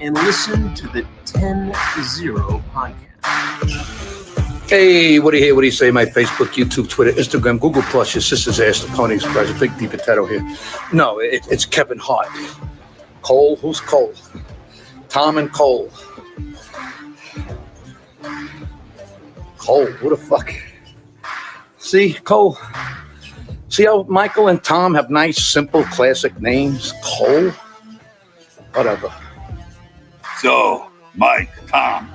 and listen to the 10-0 podcast. Hey, what do you say? My Facebook, YouTube, Twitter, Instagram, Google Plus, your sister's ass, the Pony Express, a big deep potato here. No, it's Kevin Hart. Cole, who's Cole? Tom and Cole. Cole, who the fuck? See, Cole. See how Michael and Tom have nice, simple, classic names? Cole? Whatever. So, Mike, Tom.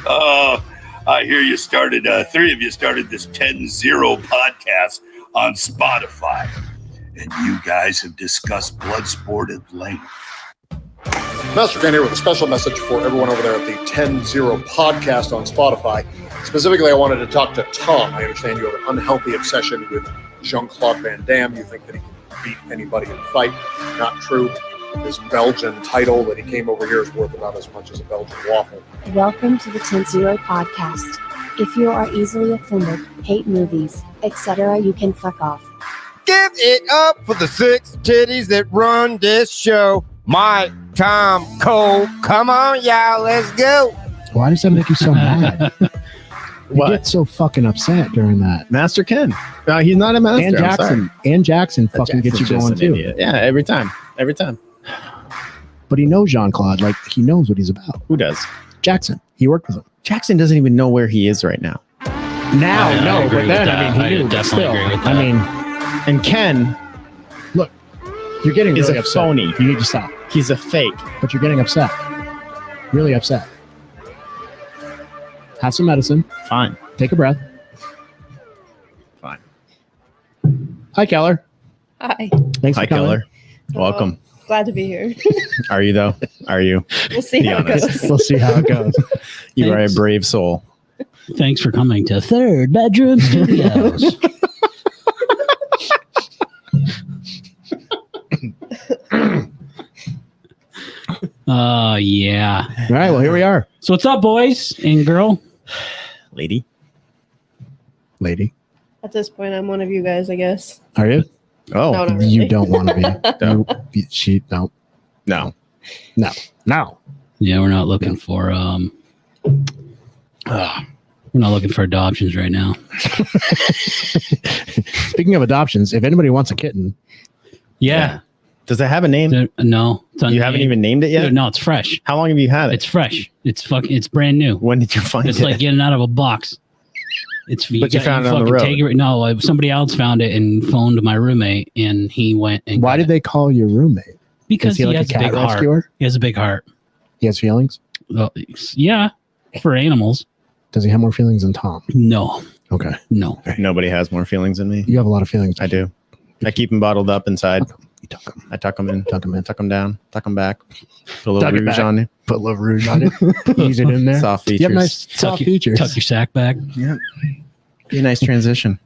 Oh, I hear you started, three of you started this 10-0 podcast on Spotify. And you guys have discussed Bloodsport at length. Master Ken here with a special message for everyone over there at the 10-0 podcast on Spotify. Specifically, I wanted to talk to Tom. I understand you have an unhealthy obsession with Jean-Claude Van Damme. You think that he can beat anybody in a fight. Not true. His Belgian title that he came over here is worth about as much as a Belgian waffle. Welcome to the 10-0 podcast. If you are easily offended, hate movies, etc., you can fuck off. Give it up for the six titties that run this show. Mike, Tom, Cole, come on, y'all, let's go. Why does that make you so mad? You get so fucking upset during that. Master Ken. He's not a master. And Jackson fucking gets you going too. Idiot. Yeah, every time. But he knows Jean-Claude. Like, he knows what he's about. Who does? Jackson. He worked with him. Jackson doesn't even know where he is right now. Now, but then, I mean, he knew. Still, I mean, and Ken, look, you're getting is really a upset. phony. You need to stop. He's a fake. But you're getting upset. Really upset. Have some medicine. Fine. Take a breath. Fine. Hi, Keller. Hi. Thanks Hi, for coming. Keller. Welcome. Glad to be here. Are you, though? Are you? We'll see Be how it honest. goes. We'll see how it goes. You are a brave soul. Thanks for coming to Third Bedroom Studios. Yeah. All right, well, here we are. So what's up, boys and girl? Lady. At this point, I'm one of you guys, I guess. Are you? Oh, No, not really. You don't want to be. No. No. Yeah, we're not looking for we're not looking for adoptions right now. Speaking of adoptions, if anybody wants a kitten, Yeah. Does it have a name? No. It's You haven't even named it yet? Dude, no, it's fresh. How long have you had it? It's fresh. It's brand new. When did you find It's it? like getting out of a box. It's But you found it on the fucking road. take it. No, somebody else found it and phoned my roommate, and he went and why did they call your roommate? because Is he he like has a a big cat heart. rescuer? He has a big heart. He has feelings? Well, yeah, for animals. Does he have more feelings than Tom? No, Okay. no. Nobody has more feelings than me. You have a lot of feelings. I do. I keep them bottled up inside. You tuck them. I tuck them in, Tuck 'em in. tuck them down, tuck them back. Put a little Tuck it rouge back. on it. Put a little rouge on it. Ease it in there. Soft You features. have nice soft features. Tuck your sack back. Yeah. Be a nice transition.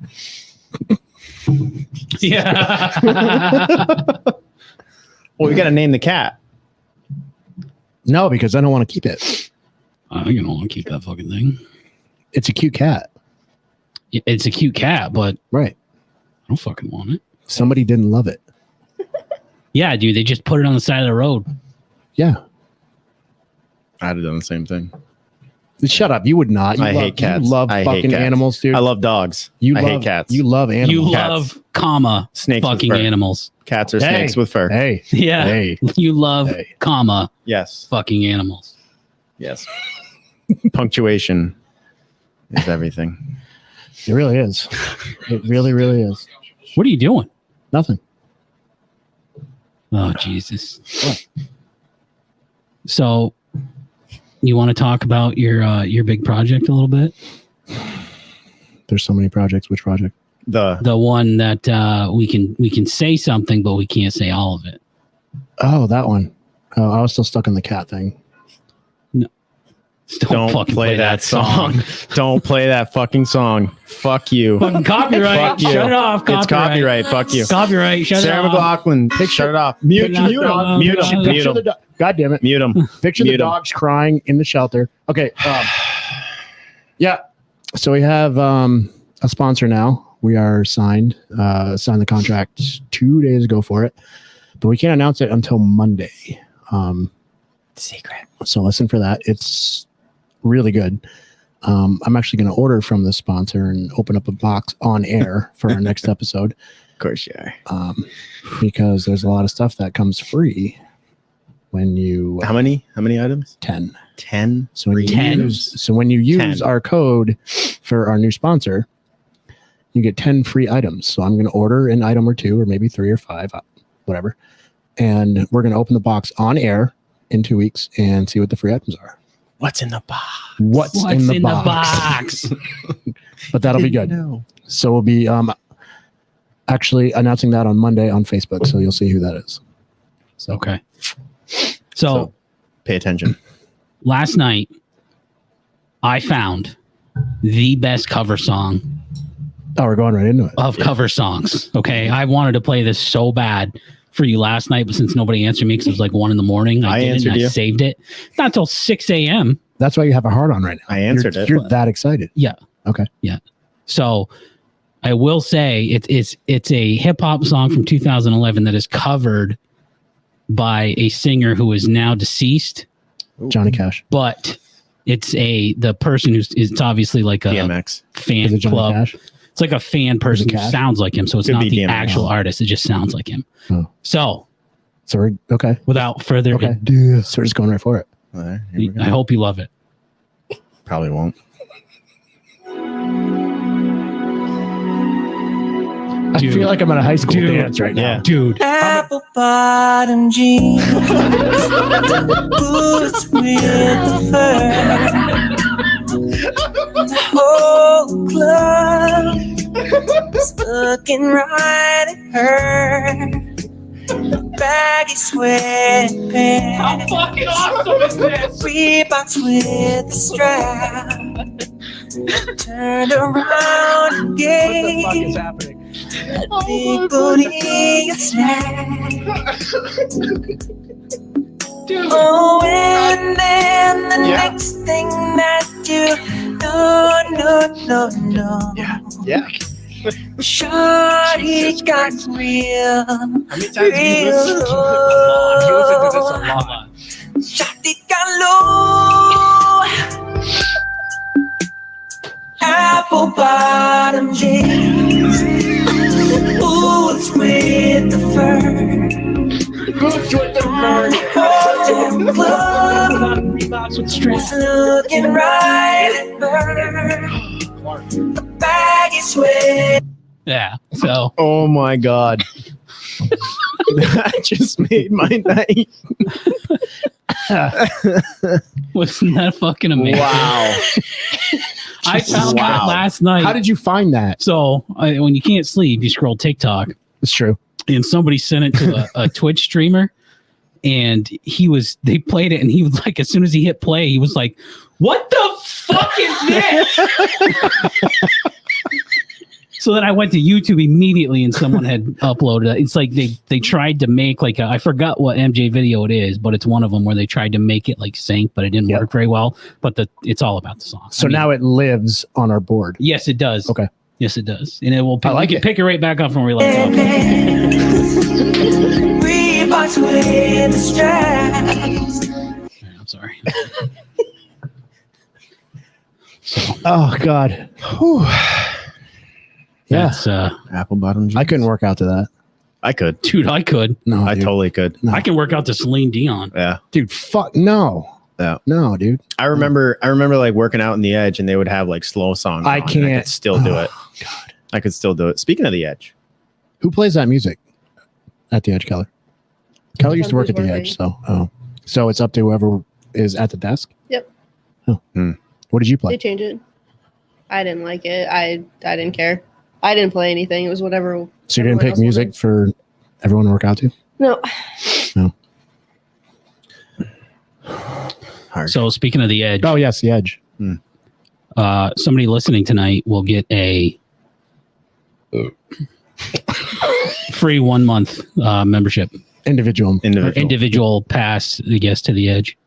Yeah. Well, we got to name the cat. No, because I don't want to keep it. I don't want to keep that fucking thing. It's a cute cat. It's a cute cat, but Right. I don't fucking want it. Somebody didn't love it. Yeah, dude, they just put it on the side of the road. Yeah. I'd have done the same thing. Shut up. You would not. I hate cats. You love I hate fucking cats. animals, dude. I love dogs. You I love, hate cats. You love animals. You Cats. love, comma, Snakes with fucking fur. animals. Cats are Hey. snakes with fur. Hey. Yeah. Hey. You love, Hey. comma, Yes. fucking animals. Yes. Punctuation is everything. It really is. It really, really is. What are you doing? Nothing. Oh, Jesus. So, you want to talk about your big project a little bit? There's so many projects. Which project? The one that we can say something, but we can't say all of it. Oh, that one. Oh, I was still stuck in the cat thing. Don't Don't fucking play that song. Don't play that fucking song. Fuck you. Fucking copyright. Fuck you. Shut it off. Copyright. It's copyright. Fuck you. Copyright. Shut Sarah it off. McLaughlin, shut it off. Mute Put it him. out. Mute him. Mute Picture him. the dog. God damn it. Mute him. Picture the Mute 'em. dogs crying in the shelter. Okay. Yeah. So we have a sponsor now. We are signed the contract 2 days ago for it. but we can't announce it until Monday. Secret. So listen for that. It's really good. I'm actually going to order from the sponsor and open up a box on air for our next episode. Of course you are. Because there's a lot of stuff that comes free when you How many items? 10. 10. So when you 10? use 10. our code for our new sponsor, you get 10 free items. So I'm going to order an item or 2 or maybe 3 or 5, whatever. And we're going to open the box on air in 2 weeks and see what the free items are. What's in the box? What's in the box? But that'll be good. So we'll be actually announcing that on Monday on Facebook. So you'll see who that is. So Okay. So pay attention. last night, I found the best cover song Oh, we're going right into it. of cover songs. Okay. I wanted to play this so bad for you last night, but since nobody answered me because it was like 1 a.m, I didn't, answered and I you. saved it. Not till 6 a.m. That's why you have a heart on right now. I answered you're, it. You're that excited. Yeah. Okay. Yeah. So I will say it's a hip hop song from 2011 that is covered by a singer who is now deceased, Johnny Cash. but it's the person it's obviously like a DMX. Is fan it Johnny club. Cash? It's like a fan person who Cash? sounds like him. So it's Could not be the DMX. actual artist. It just sounds like him. Oh. So So we're okay. without further Okay. ado, So we're just going right for it. All right, here we go. I hope you love it. Probably won't. I Dude. feel like I'm at a high school Dude. dance right now. Yeah. Dude. Apple bottom jeans, boots with the fur. The whole club is looking right at her. Baggy sweatpants. How fucking awesome is this? Reeboks with the strap. Turned around and gave happening? a big booty a snack. Oh, and then the next thing that you know. Yeah. Shawty got real. How many times have you listened to this? You listen to this a lot. Shawty got low. Apple bottom jeans, boots with the fur. Boots with the fur. Hotel club Reeboks with straps. is looking right at her. The baggy sweat. Yeah. So Oh my god. That just made my night. wasn't that fucking amazing? Wow. I found that Wow. last night. How did you find that? So when you can't sleep, you scroll TikTok, It's true. and somebody sent it to a Twitch streamer, and they played it, and he was like, as soon as he hit play, he was like, "What the fuck is this?" So then I went to YouTube immediately, and someone had uploaded it. It's like they tried to make like I forgot what MJ video it is, but it's one of them where they tried to make it like sync, but it didn't work very well. But it's all about the song. So now it lives on our board. Yes, it does. Okay. Yes, it does, and it will. I like we it. can pick it right back up from where we left off. Reeboks with the straps. I'm sorry. Oh God. Whew. Yeah. That's Apple bottom jeans. I couldn't work out to that. I could. dude. I could. No, I dude. totally could. No. I can work out to Celine Dion. Yeah. Dude, fuck no. Yeah. No, dude. I remember like working out in the Edge and they would have like slow songs. I on, and I can't- could still do it. Oh, God. I could still do it. Speaking of the Edge. Who plays that music at the Edge, Keller? Keller used to work at the Who's Edge, so it's up to whoever is at the desk. Yep. Oh. Hmm. What did you play? They changed it. I didn't like it. I didn't care. I didn't play anything. It was whatever. So you didn't everyone pick else music wanted. for everyone to work out to? No. Hard. So speaking of the Edge, Oh yes, the Edge. somebody listening tonight will get a free 1 month membership Individual. or individual pass, I guess, to the Edge.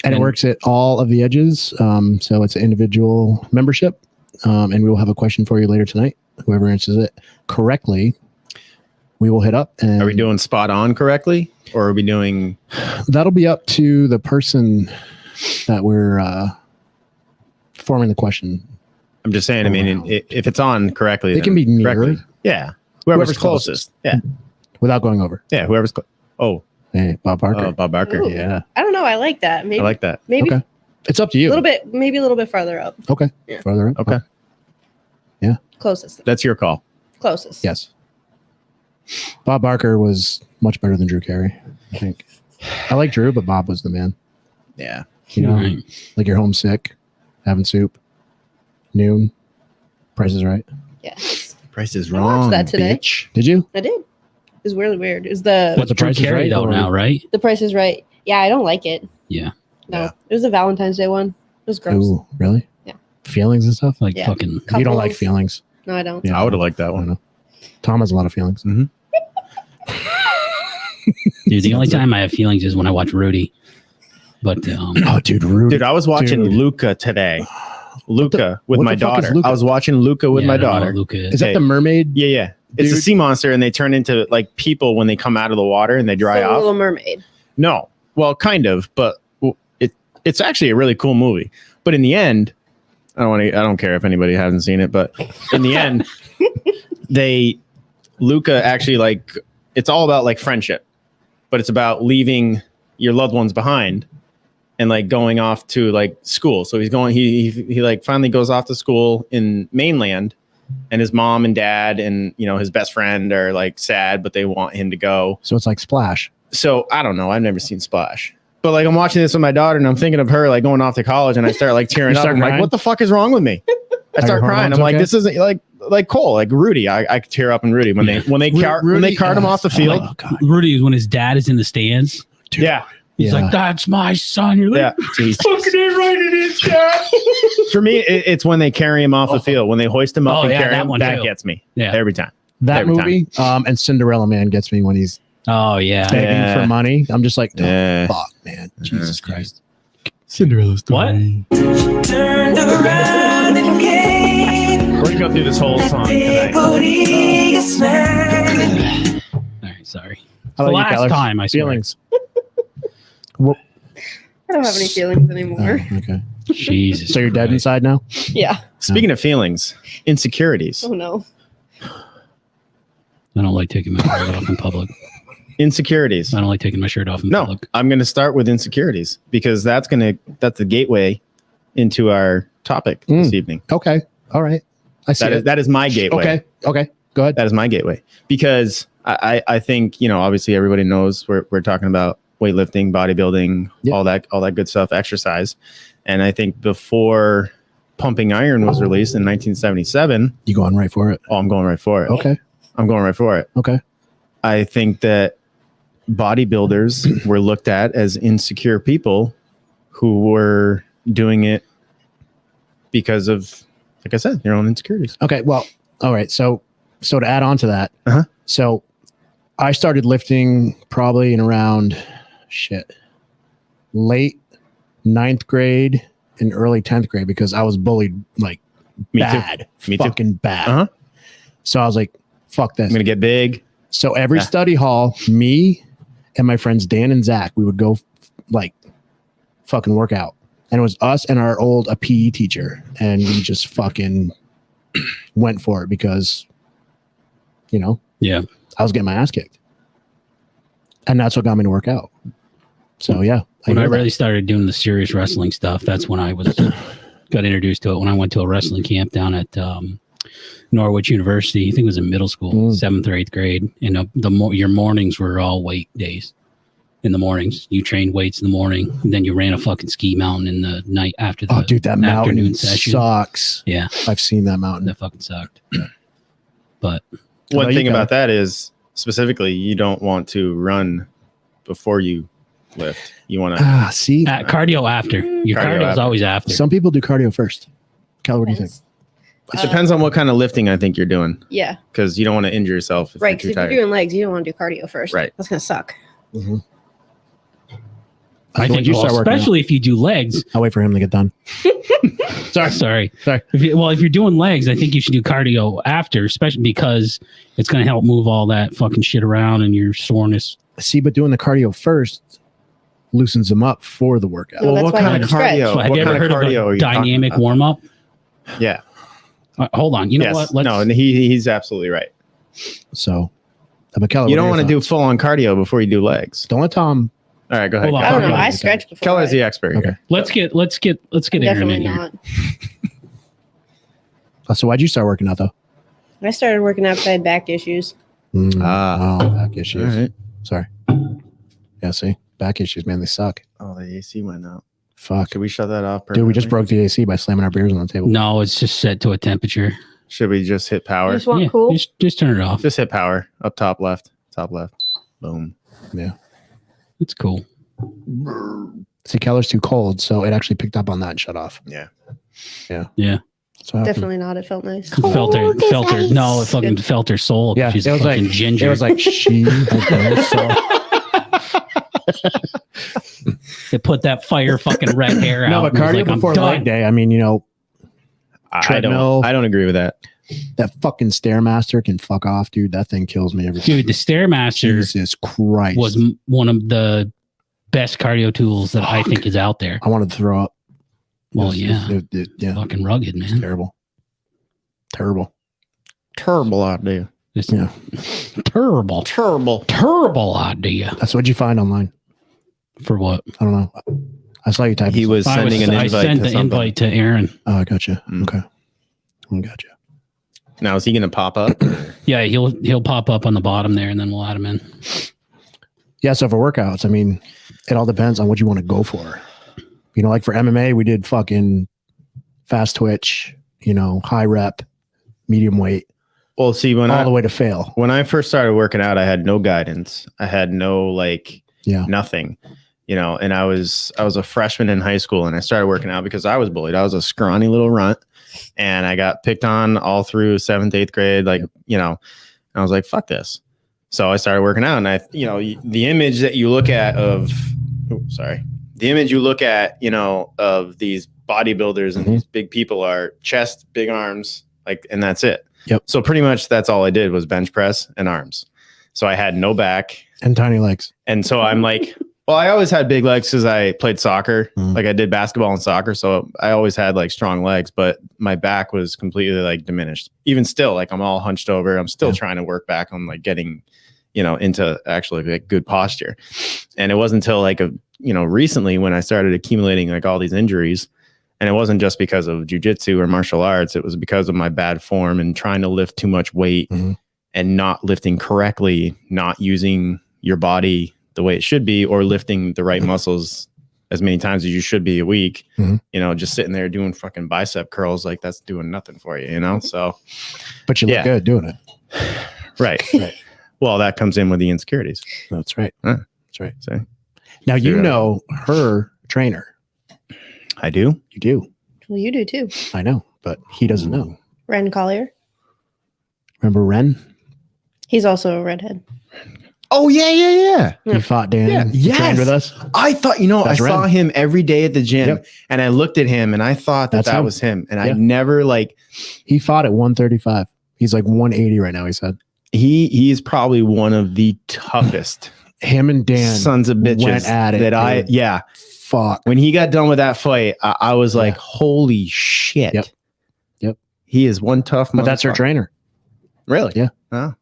And it And- works at all of the edges. So it's an individual membership. And we will have a question for you later tonight. Whoever answers it correctly we will hit up. And Are we doing spot on correctly, or are we doing? That'll be up to the person that we're forming the question. I'm just saying. I mean, if it's on correctly, It then can be near. correctly. Yeah, whoever's closest. Yeah, Without going over. yeah, whoever's. Oh, Bob Barker. Bob Barker. Ooh. Yeah. I don't know. I like that. Maybe I like that. maybe Okay. It's up to a you. little bit. Maybe a little bit farther up. Okay. Yeah. Further up. Okay, Closest. that's your call. Closest. Yes. Bob Barker was much better than Drew Carey, I think. I like Drew, but Bob was the man. Yeah. You know, Right. like you're homesick, having soup, noon, Price is Right. Yes. Price is I watched wrong. that today. Bitch. Did you? I did. It was really weird. It was the What's The Drew Price is Carey Right though or- now, right? The Price is Right. Yeah, I don't like it. Yeah. No, Yeah. it was a Valentine's Day one. It was gross. Ooh, really? Yeah. Feelings and stuff? Like Yeah. fucking. You don't like Couples. feelings. No, I don't. Yeah. I would have liked that I don't one. know. Tom has a lot of feelings. Dude, the only time I have feelings is when I watch Rudy. But Oh, dude, Rudy. Dude, I was watching Dude. Luca today. Luca with what my the fuck is daughter. Luca? I was watching Luca with yeah, my I don't know daughter. what Luca is. Is that Hey. the mermaid? Yeah, yeah. It's a Dude. sea monster, and they turn into like people when they come out of the water and they dry So off. Little Mermaid. No, well, kind of, but it's actually a really cool movie. But in the end, I don't care if anybody hasn't seen it, but in the end, Luca actually like it's all about like friendship, but it's about leaving your loved ones behind and like going off to like school. So he's going, he like finally goes off to school in mainland, and his mom and dad and his best friend are like sad, but they want him to go. So it's like Splash. So I don't know. I've never seen Splash, but like I'm watching this with my daughter, and I'm thinking of her like going off to college, and I start like tearing You up. start I'm like, crying? what the fuck is wrong with me? I start your crying. hormones I'm like, okay? this isn't like Cole, like Rudy. I could tear up in Rudy when they Rudy, cart him off the field. Oh, God. Rudy is when his dad is in the stands. Dude. Yeah, He's Yeah. like, "That's my son." You're like, yeah. "Fucking ain't right, it is, Dad." For me, it's when they carry him off the field. When they hoist him up Oh, and yeah, carry that him, one that too. gets me Yeah. every time. That Every time. movie and Cinderella Man gets me when he's Oh yeah. begging Yeah. for money. I'm just like, oh, Yeah. fuck, man. Jesus Christ. Cinderella's What? Turned around and came. We're gonna go through this whole song Big tonight. booty smack. All right, sorry. How The about you, last Keller? time, I swear. Feelings. I don't have any feelings anymore. Oh, okay. Jesus. So you're dead Christ. inside now? Yeah. Speaking of feelings, insecurities. Oh no. I don't like taking my shirt off in public. Insecurities. I don't like taking my shirt off in No, public. I'm going to start with insecurities because that's the gateway into our topic this evening. Okay. All right. I see it. That is my gateway. Okay. Okay. Go ahead. That is my gateway because I think, obviously everybody knows we're talking about weightlifting, bodybuilding, Yeah. all that good stuff, exercise. And I think before Pumping Iron was released in 1977, You going right for it? I'm going right for it. Okay. I'm going right for it. Okay. I think that bodybuilders were looked at as insecure people who were doing it because of, like I said, their own insecurities. Okay. Well, all right. So to add on to that, Uh-huh. so I started lifting probably in around late 9th grade and early 10th grade because I was bullied like Me bad, too. Me too. fucking bad. Uh-huh. So I was like, fuck this. I'm going to get big. So every Yeah. study hall, me and my friends Dan and Zach, we would go like fucking work out. And it was us and our old PE teacher. And we just fucking went for it because, Yeah. I was getting my ass kicked. And that's what got me to work out. So yeah. When I hear that. really started doing the serious wrestling stuff, that's when I got introduced to it. When I went to a wrestling camp down at Norwich University, I think it was in middle school, 7th or 8th grade. And your mornings were all weight days. In the mornings, you trained weights in the morning, and then you ran a fucking ski mountain in the night after the Oh, dude, that afternoon mountain session. sucks. Yeah, I've seen that mountain. that fucking sucked. But One about you, thing about Tyler? that is specifically, you don't want to run before you lift. You want to. See, cardio after. Your Cardio cardio is after. always after. some people do cardio first. Cal, what do you think? It depends on what kind of lifting I think you're doing Yeah. because you don't want to injure yourself if Right. you're Because too if you're tired. doing legs, you don't want to do cardio first. Right. That's gonna suck. I So think you start working out. especially if you do legs. I'll wait for him to get done. Sorry. Sorry. If you're doing legs, I think you should do cardio after, especially because it's going to help move all that fucking shit around and your soreness. See, but doing the cardio first loosens them up for the workout. Well, what kind of cardio? So have you ever heard of a dynamic warm up? Yeah. Hold on. You know what? No, and he's absolutely right. So, Keller, You don't want to do full on cardio before you do legs. Don't let Tom. All right, go ahead. Hold on. I don't know. Okay. I stretch before. Keller's the expert here. Let's get Aaron Definitely in here. not. So why'd you start working out though? I started working out because I had back issues. Back issues. All right. Sorry. Yeah, see, back issues, man, they suck. Oh, the AC went out. Fuck. Could we shut that off? Dude, we just permanently? broke the AC by slamming our beers on the table. No, it's just set to a temperature. Should we just hit power? You just want Yeah, cool? just turn it off. Just hit power. Up top left. Top left. Boom. Yeah. It's cool. See, Keller's too cold, so it actually picked up on that and shut off. Yeah. Yeah. So Definitely not. It felt nice. Felt her. No, it fucking felt her soul. Yeah, She's it was fucking like ginger. It was like she. It put that fire fucking red hair out. No, but and was cardio like, I'm before done. leg day. I mean, I treadmill. don't agree with that. That fucking Stairmaster can fuck off, dude. That thing kills me every time. Dude, the Stairmaster Jesus Christ was one of the best cardio tools that I think is out there. I wanted to throw up. Well, yeah. Yeah. Fucking rugged, man. Terrible. Terrible. Terrible idea. Just Yeah. terrible idea. That's what you find online. For what? I don't know. I saw you type. He was sending an I invite sent to the something. invite to Aaron. Oh, I gotcha. Mm. Okay. I gotcha. Now, is he going to pop up? Yeah, he'll pop up on the bottom there, and then we'll add him in. Yeah. So for workouts, I mean, it all depends on what you want to go for. Like for MMA, we did fucking fast twitch, high rep, medium weight, Well, see, all the way to fail. when I first started working out, I had no guidance. I had no nothing, and I was a freshman in high school and I started working out because I was bullied. I was a scrawny little runt and I got picked on all through 7th, 8th grade. And I was like, fuck this. So I started working out and the image that you look at of these bodybuilders and these big people are chest, big arms, and that's it. Yep. So pretty much that's all I did was bench press and arms. So I had no back. And tiny legs. And so I'm like, well, I always had big legs because I played soccer. Mm. I did basketball and soccer. So I always had strong legs, but my back was completely diminished. Even still, I'm all hunched over. I'm still trying to work back on getting, into actually good posture. And it wasn't until recently when I started accumulating all these injuries. And it wasn't just because of jujitsu or martial arts. It was because of my bad form and trying to lift too much weight and not lifting correctly, not using your body the way it should be, or lifting the right muscles as many times as you should be a week. Just sitting there doing fucking bicep curls, that's doing nothing for you, So, but you look good doing it. Right. Well, that comes in with the insecurities. That's right. Huh. That's right. So, Now, you know her trainer. I do. You do. Well, you do too. I know, but he doesn't know. Ren Collier. Remember Ren? He's also a redhead. Oh, yeah. He fought Dan. Yeah. He trained Yes. with us. I thought, I That's saw Ren. him every day at the gym. Yep. And I looked at him and I thought That's that him. was him. And I Yeah. never He fought at 135. He's 180 right now, he said. he's probably one of the toughest Him and Dan sons of bitches went at it. that dude. Fuck. when he got done with that fight, I was like, Yeah. holy shit. Yep. He is one tough But that's her motherfucker. trainer. Really? Yeah. Oh.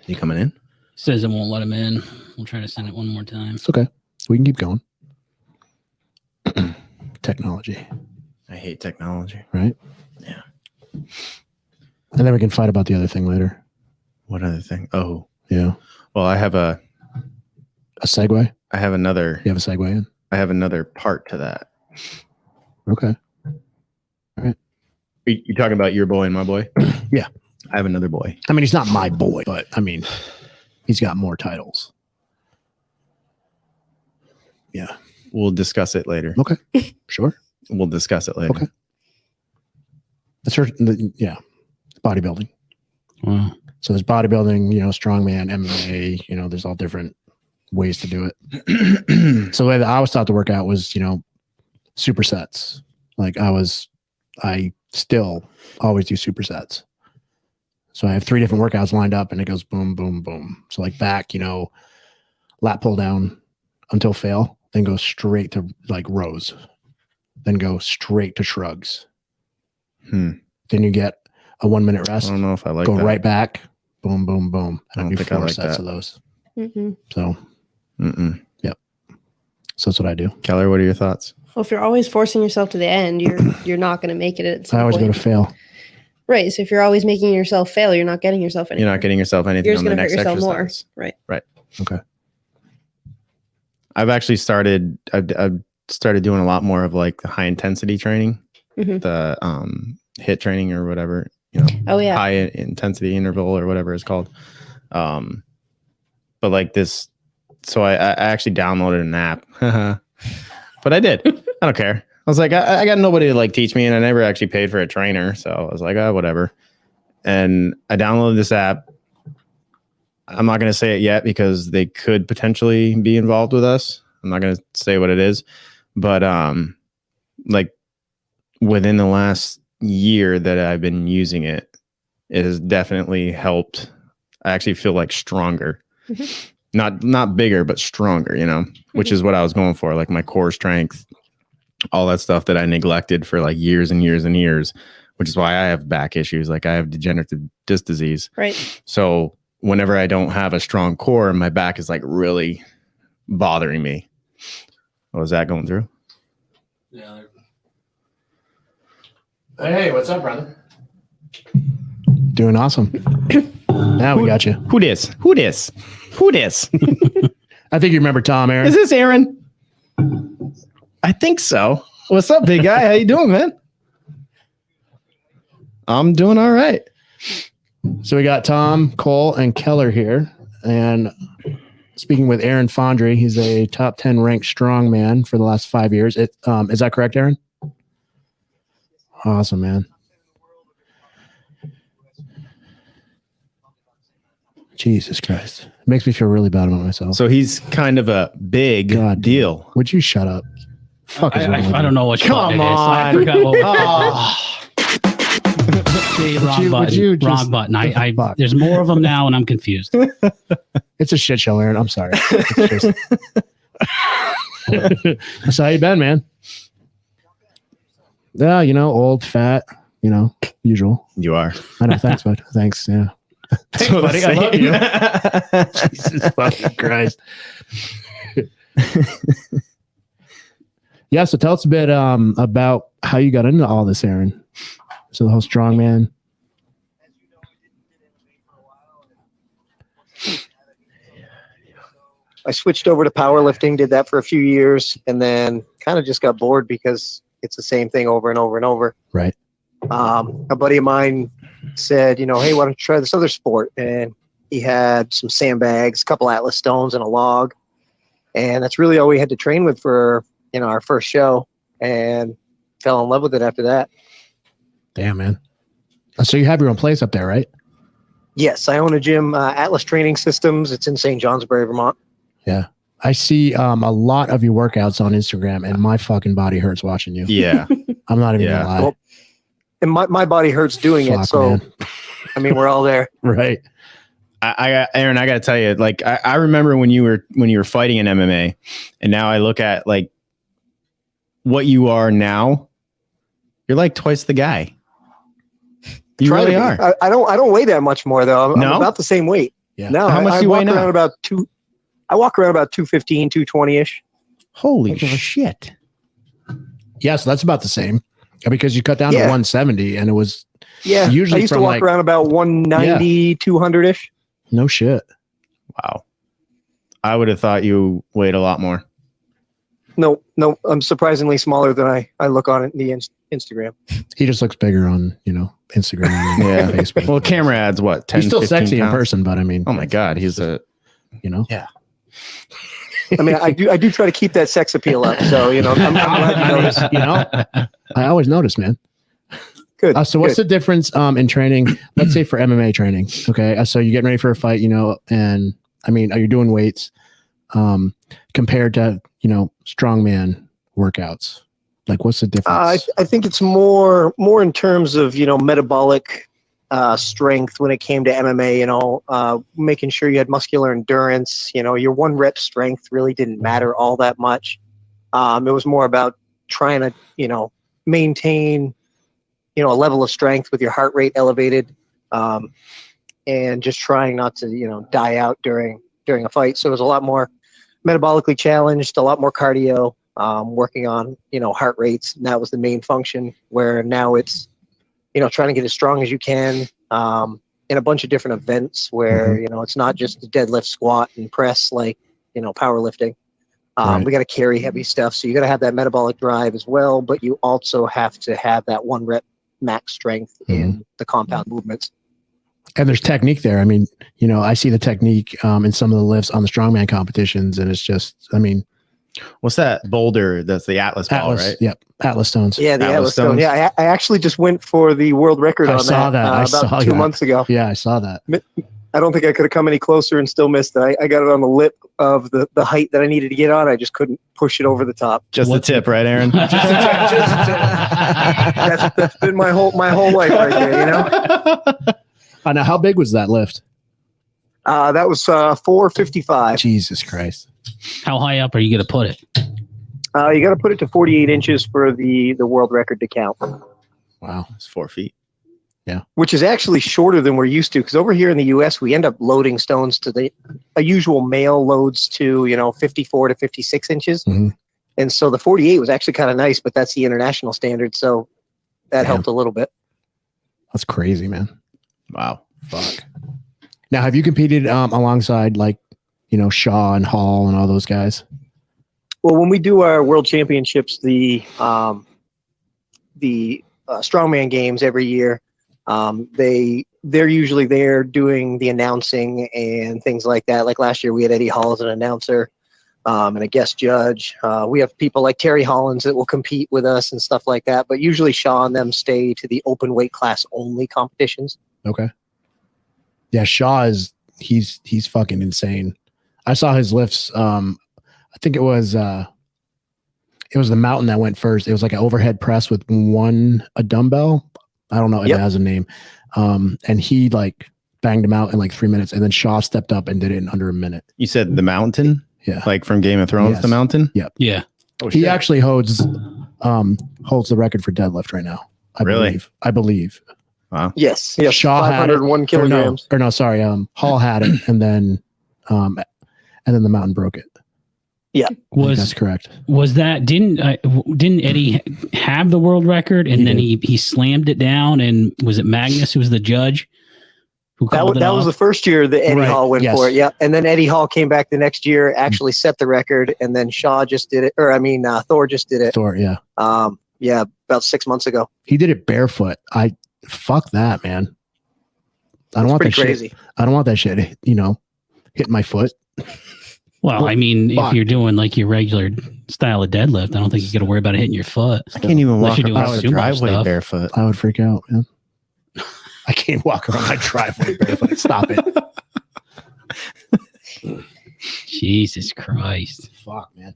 You coming in? Says it won't let him in. We'll try to send it one more time. It's okay. We can keep going. Technology, I hate technology. right? Yeah. And then we can fight about the other thing later. What other thing? Oh, Yeah. well, I have A segue? another You have a segue in? I have another part to that. Okay. You talking about your boy and my boy? Yeah. I have another boy. I mean, he's not my boy, but I mean, he's got more titles. Yeah. We'll discuss it later. Okay. Sure. We'll discuss it later. Okay. That's her. Yeah. Bodybuilding. Wow. So there's bodybuilding, strongman, MMA, there's all different ways to do it. So the way that I was taught to work out was, supersets. Like I still always do supersets. So I have 3 different workouts lined up and it goes boom, boom, boom. So like back, lat pull down until fail, then go straight to like rows, then go straight to shrugs. Then you get a 1 minute rest. I don't know if I like go that. right back, boom, boom, boom. And I do 4 like sets that. of those. Mm-hmm. So, yep. So that's what I do. Keller, what are your thoughts? Well, if you're always forcing yourself to the end, you're not going to make it at some I always point. go to fail. Right. So if you're always making yourself fail, you're not getting yourself anything. You're not getting yourself anything You're just on the going to next hurt yourself exercise. more. Right. Right. Okay. I've actually started. I've started doing a lot more of like the high intensity training, Mhm. the HIIT training or whatever. Oh yeah. High intensity interval or whatever it's called. But like this, so I actually downloaded an app, but I did. I don't care. I was like, I got nobody to like teach me, and I never actually paid for a trainer, so I was like, whatever. And I downloaded this app. I'm not going to say it yet because they could potentially be involved with us. I'm not going to say what it is, but like within the last year that I've been using it, it has definitely helped. I actually feel like stronger, not bigger, but stronger, which is what I was going for. Like my core strength, all that stuff that I neglected for like years and years and years, which is why I have back issues. Like I have degenerative disc disease. Right. So whenever I don't have a strong core, my back is like really bothering me. What was that going through? Yeah. Hey, what's up, brother? Doing awesome. Now we got you. Who this? I think you remember Tom, Aaron. Is this Aaron? I think so. What's up, big guy? How you doing, man? I'm doing all right. So we got Tom, Cole, and Keller here. And speaking with Aaron Fondry, he's a top 10 ranked strongman for the last 5 years. Is that correct, Aaron? Awesome, man. Jesus Christ. It makes me feel really bad about myself. So he's kind of a big deal. Would you shut up? Fuck is wrong with I you? don't know what Come button it is. I on. forgot what Oh. See, wrong you- would button. you just- Wrong button. I Fuck. there's more of them now, and I'm confused. It's a shit show, Aaron. I'm sorry. It's just- That's how you been, man. Yeah, old, fat, usual. You are. I know. Thanks, bud. Thanks. Yeah. Thanks, buddy. I love you. Jesus fucking Christ. Yeah. So tell us a bit about how you got into all this, Aaron. So the whole strongman. I switched over to powerlifting, did that for a few years, and then kind of just got bored because it's the same thing over and over and over. Right. A buddy of mine said, hey, why don't you try this other sport? And he had some sandbags, a couple Atlas stones, and a log. And that's really all we had to train with for, our first show, and fell in love with it after that. Damn, man. So you have your own place up there, right? Yes, I own a gym, Atlas Training Systems. It's in St. Johnsbury, Vermont. Yeah. I see a lot of your workouts on Instagram, and my fucking body hurts watching you. Yeah. I'm not even Yeah. gonna lie. Well, and my body hurts doing it. Fuck, So, man. I mean, we're all there. Right. Aaron, I got to tell you, like, I remember when you were fighting in MMA, and now I look at like what you are now. You're like twice the guy. You Try to really be. are. I don't weigh that much more though. I'm No? about the same weight. Yeah. No, How much I do you walk weigh now? around about I walk around about 215, 220-ish. Holy Okay. shit. Yeah, so that's about the same because you cut down to Yeah. 170 and it was Yeah. Usually I used to from, walk like- around about 190, 200-ish. no shit. Wow. I would have thought you weighed a lot more. No, I'm surprisingly smaller than I look on it in the Instagram. He just looks bigger on, Instagram and Yeah. Facebook. Well, camera adds what? 10, He's still 15 sexy in pounds? person, but I mean, Oh my God. He's a, Yeah. I mean, I do try to keep that sex appeal up. So, I'm glad you noticed. I always notice, man. Good. So what's good. the difference in training? Let's say for MMA training. Okay. So you're getting ready for a fight, and I mean, you're doing weights compared to, strongman workouts. Like, what's the difference? I think it's more in terms of metabolic strength when it came to MMA. Making sure you had muscular endurance. Your 1 rep strength really didn't matter all that much. It was more about trying to maintain a level of strength with your heart rate elevated, and just trying not to die out during a fight. So it was a lot more metabolically challenged, a lot more cardio. Working on heart rates, and that was the main function. Where now it's trying to get as strong as you can in a bunch of different events where it's not just the deadlift, squat, and press like powerlifting. Right. We got to carry heavy stuff, so you got to have that metabolic drive as well, but you also have to have that 1 rep max strength in the compound movements. And there's technique there. I mean, I see the technique in some of the lifts on the strongman competitions, and it's just, I mean, What's that boulder? That's the Atlas ball, right? Yep. Atlas stones. Yeah, the Atlas Stone. stones. Yeah, I actually just went for the world record I on saw that. I about saw 2 that. months ago. Yeah, I saw that. I don't think I could have come any closer and still missed it. I got it on the lip of the height that I needed to get on. I just couldn't push it over the top. Just the tip, right, Aaron? That's been my whole life right there. Now, how big was that lift? That was 455. Jesus Christ. How high up are you going to put it? You got to put it to 48 inches for the world record to count. Wow. It's 4 feet. Yeah. Which is actually shorter than we're used to, because over here in the U.S. we end up loading stones to a usual male loads to 54 to 56 inches, and so the 48 was actually kind of nice, but that's the international standard, so that helped a little bit. That's crazy, man. Wow. Fuck. Now, have you competed alongside Shaw and Hall and all those guys? Well, when we do our world championships, the strongman games every year, they're usually there doing the announcing and things like that. Like last year, we had Eddie Hall as an announcer and a guest judge. We have people like Terry Hollins that will compete with us and stuff like that. But usually, Shaw and them stay to the open weight class only competitions. Okay. Yeah, Shaw he's fucking insane. I saw his lifts. I think it was the mountain that went first. It was like an overhead press with a dumbbell. I don't know if it has a name. And he banged him out in 3 minutes, and then Shaw stepped up and did it in under a minute. You said the mountain? Yeah. Like from Game of Thrones, Yes. the mountain? Yep. Yeah. Oh, He shit. actually holds the record for deadlift right now. I believe. Wow. Yes. Shaw had it. 501 kilograms. Hall had it, and then the mountain broke it. Yeah. That's correct. Was that didn't Eddie have the world record, and then he slammed it down, and was it Magnus who was the judge who called it That off? was the first year that Eddie Hall went yes. for it. Yeah. And then Eddie Hall came back the next year, actually set the record, and then Shaw just did it, Thor just did it. Thor, yeah. About 6 months ago. He did it barefoot. Fuck that, man. I don't want that pretty crazy. shit. I don't want that shit, hitting my foot. Well, I mean, if you're doing your regular style of deadlift, I don't think you got to worry about it hitting your foot. I can't even Unless walk you're doing around the sumo driveway stuff. barefoot. I would freak out, man. I can't walk around my driveway barefoot. Stop it. Jesus Christ. Fuck, man.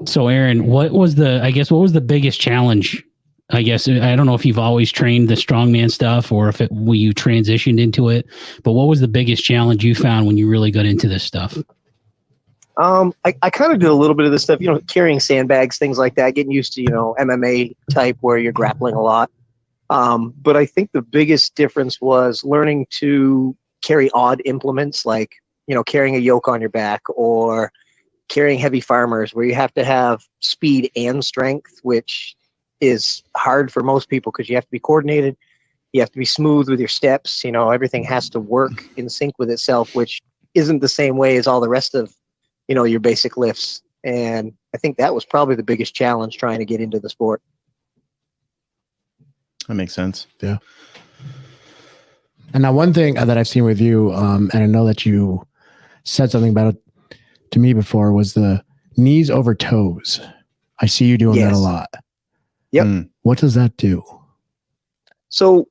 So, Aaron, what was the biggest challenge? I guess I don't know if you've always trained the strongman stuff or if you transitioned into it, but what was the biggest challenge you found when you really got into this stuff? I kind of did a little bit of this stuff, carrying sandbags, things like that, getting used to, MMA type where you're grappling a lot. But I think the biggest difference was learning to carry odd implements, like, carrying a yoke on your back or carrying heavy farmers where you have to have speed and strength, which is hard for most people because you have to be coordinated. You have to be smooth with your steps. Everything has to work in sync with itself, which isn't the same way as all the rest of, your basic lifts. And I think that was probably the biggest challenge trying to get into the sport. That makes sense. Yeah. And now one thing that I've seen with you, and I know that you said something about it to me before, was the knees over toes. I see you doing that a lot. Yep. What does that do? So,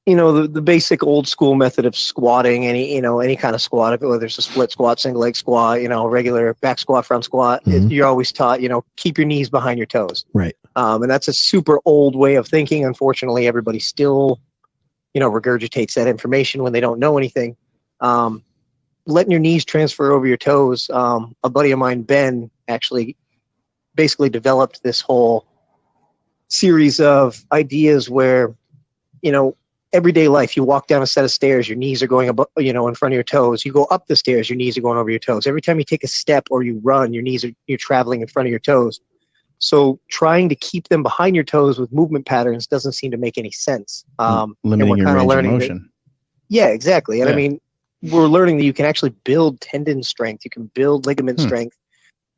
the basic old school method of squatting, any kind of squat, whether it's a split squat, single leg squat, regular back squat, front squat, you're always taught, keep your knees behind your toes. Right. And that's a super old way of thinking. Unfortunately, everybody still, regurgitates that information when they don't know anything. Letting your knees transfer over your toes. A buddy of mine, Ben, actually basically developed this whole series of ideas where, everyday life, you walk down a set of stairs, your knees are going above, in front of your toes. You go up the stairs, your knees are going over your toes. Every time you take a step or you run, you're traveling in front of your toes. So trying to keep them behind your toes with movement patterns doesn't seem to make any sense. Limiting your range of motion. Yeah, exactly. And I mean, we're learning that you can actually build tendon strength. You can build ligament strength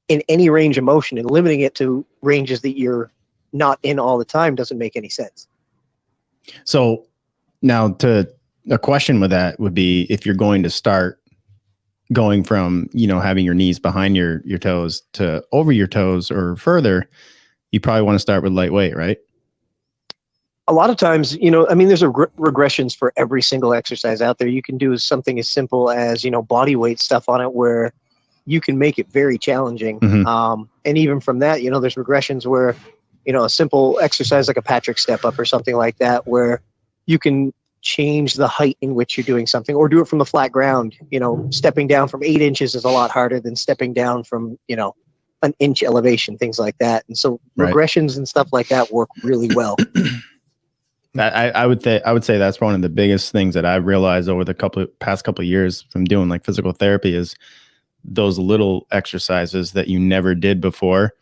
in any range of motion, and limiting it to ranges that you're not in all the time doesn't make any sense. So now a question with that would be, if you're going to start going from, having your knees behind your toes to over your toes or further, you probably want to start with lightweight, right? A lot of times, there's regressions for every single exercise out there. You can do something as simple as, body weight stuff on it where you can make it very challenging. And even from that, there's regressions where, a simple exercise like a Patrick step up or something like that, where you can change the height in which you're doing something, or do it from the flat ground. Stepping down from 8 inches is a lot harder than stepping down from, an inch elevation, things like that. And so regressions and stuff like that work really well. I would say that's one of the biggest things that I've realized over the past couple of years from doing like physical therapy is those little exercises that you never did before,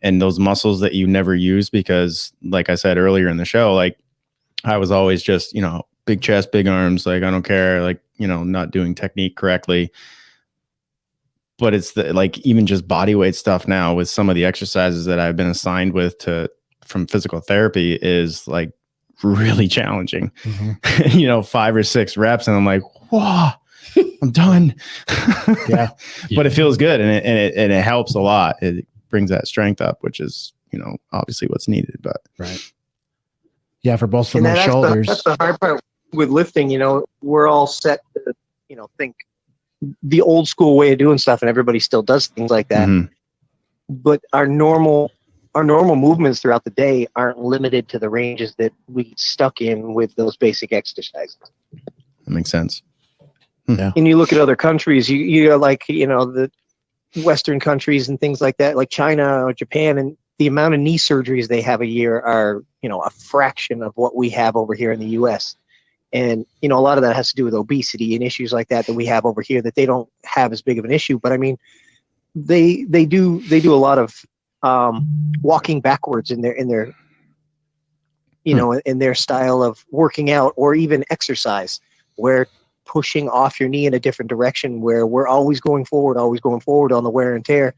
and those muscles that you never used, because like I said earlier in the show, like I was always just, big chest, big arms, like I don't care, like, not doing technique correctly. But it's even just body weight stuff now with some of the exercises that I've been assigned with from physical therapy is like really challenging. 5 or 6 reps, and I'm like, whoa, I'm done. But it feels good, and it helps a lot. It brings that strength up, which is, obviously what's needed. But yeah, for both of my shoulders. That's the hard part with lifting. We're all set to, think the old school way of doing stuff, and everybody still does things like that. But our normal movements throughout the day aren't limited to the ranges that we stuck in with those basic exercises. That makes sense. Yeah. And you look at other countries, you like, the Western countries and things like that, like China or Japan, and the amount of knee surgeries they have a year are, a fraction of what we have over here in the US. And, a lot of that has to do with obesity and issues like that we have over here that they don't have as big of an issue. But I mean, they do a lot of walking backwards in their in their style of working out, or even exercise, where pushing off your knee in a different direction, where we're always going forward on the wear and tear.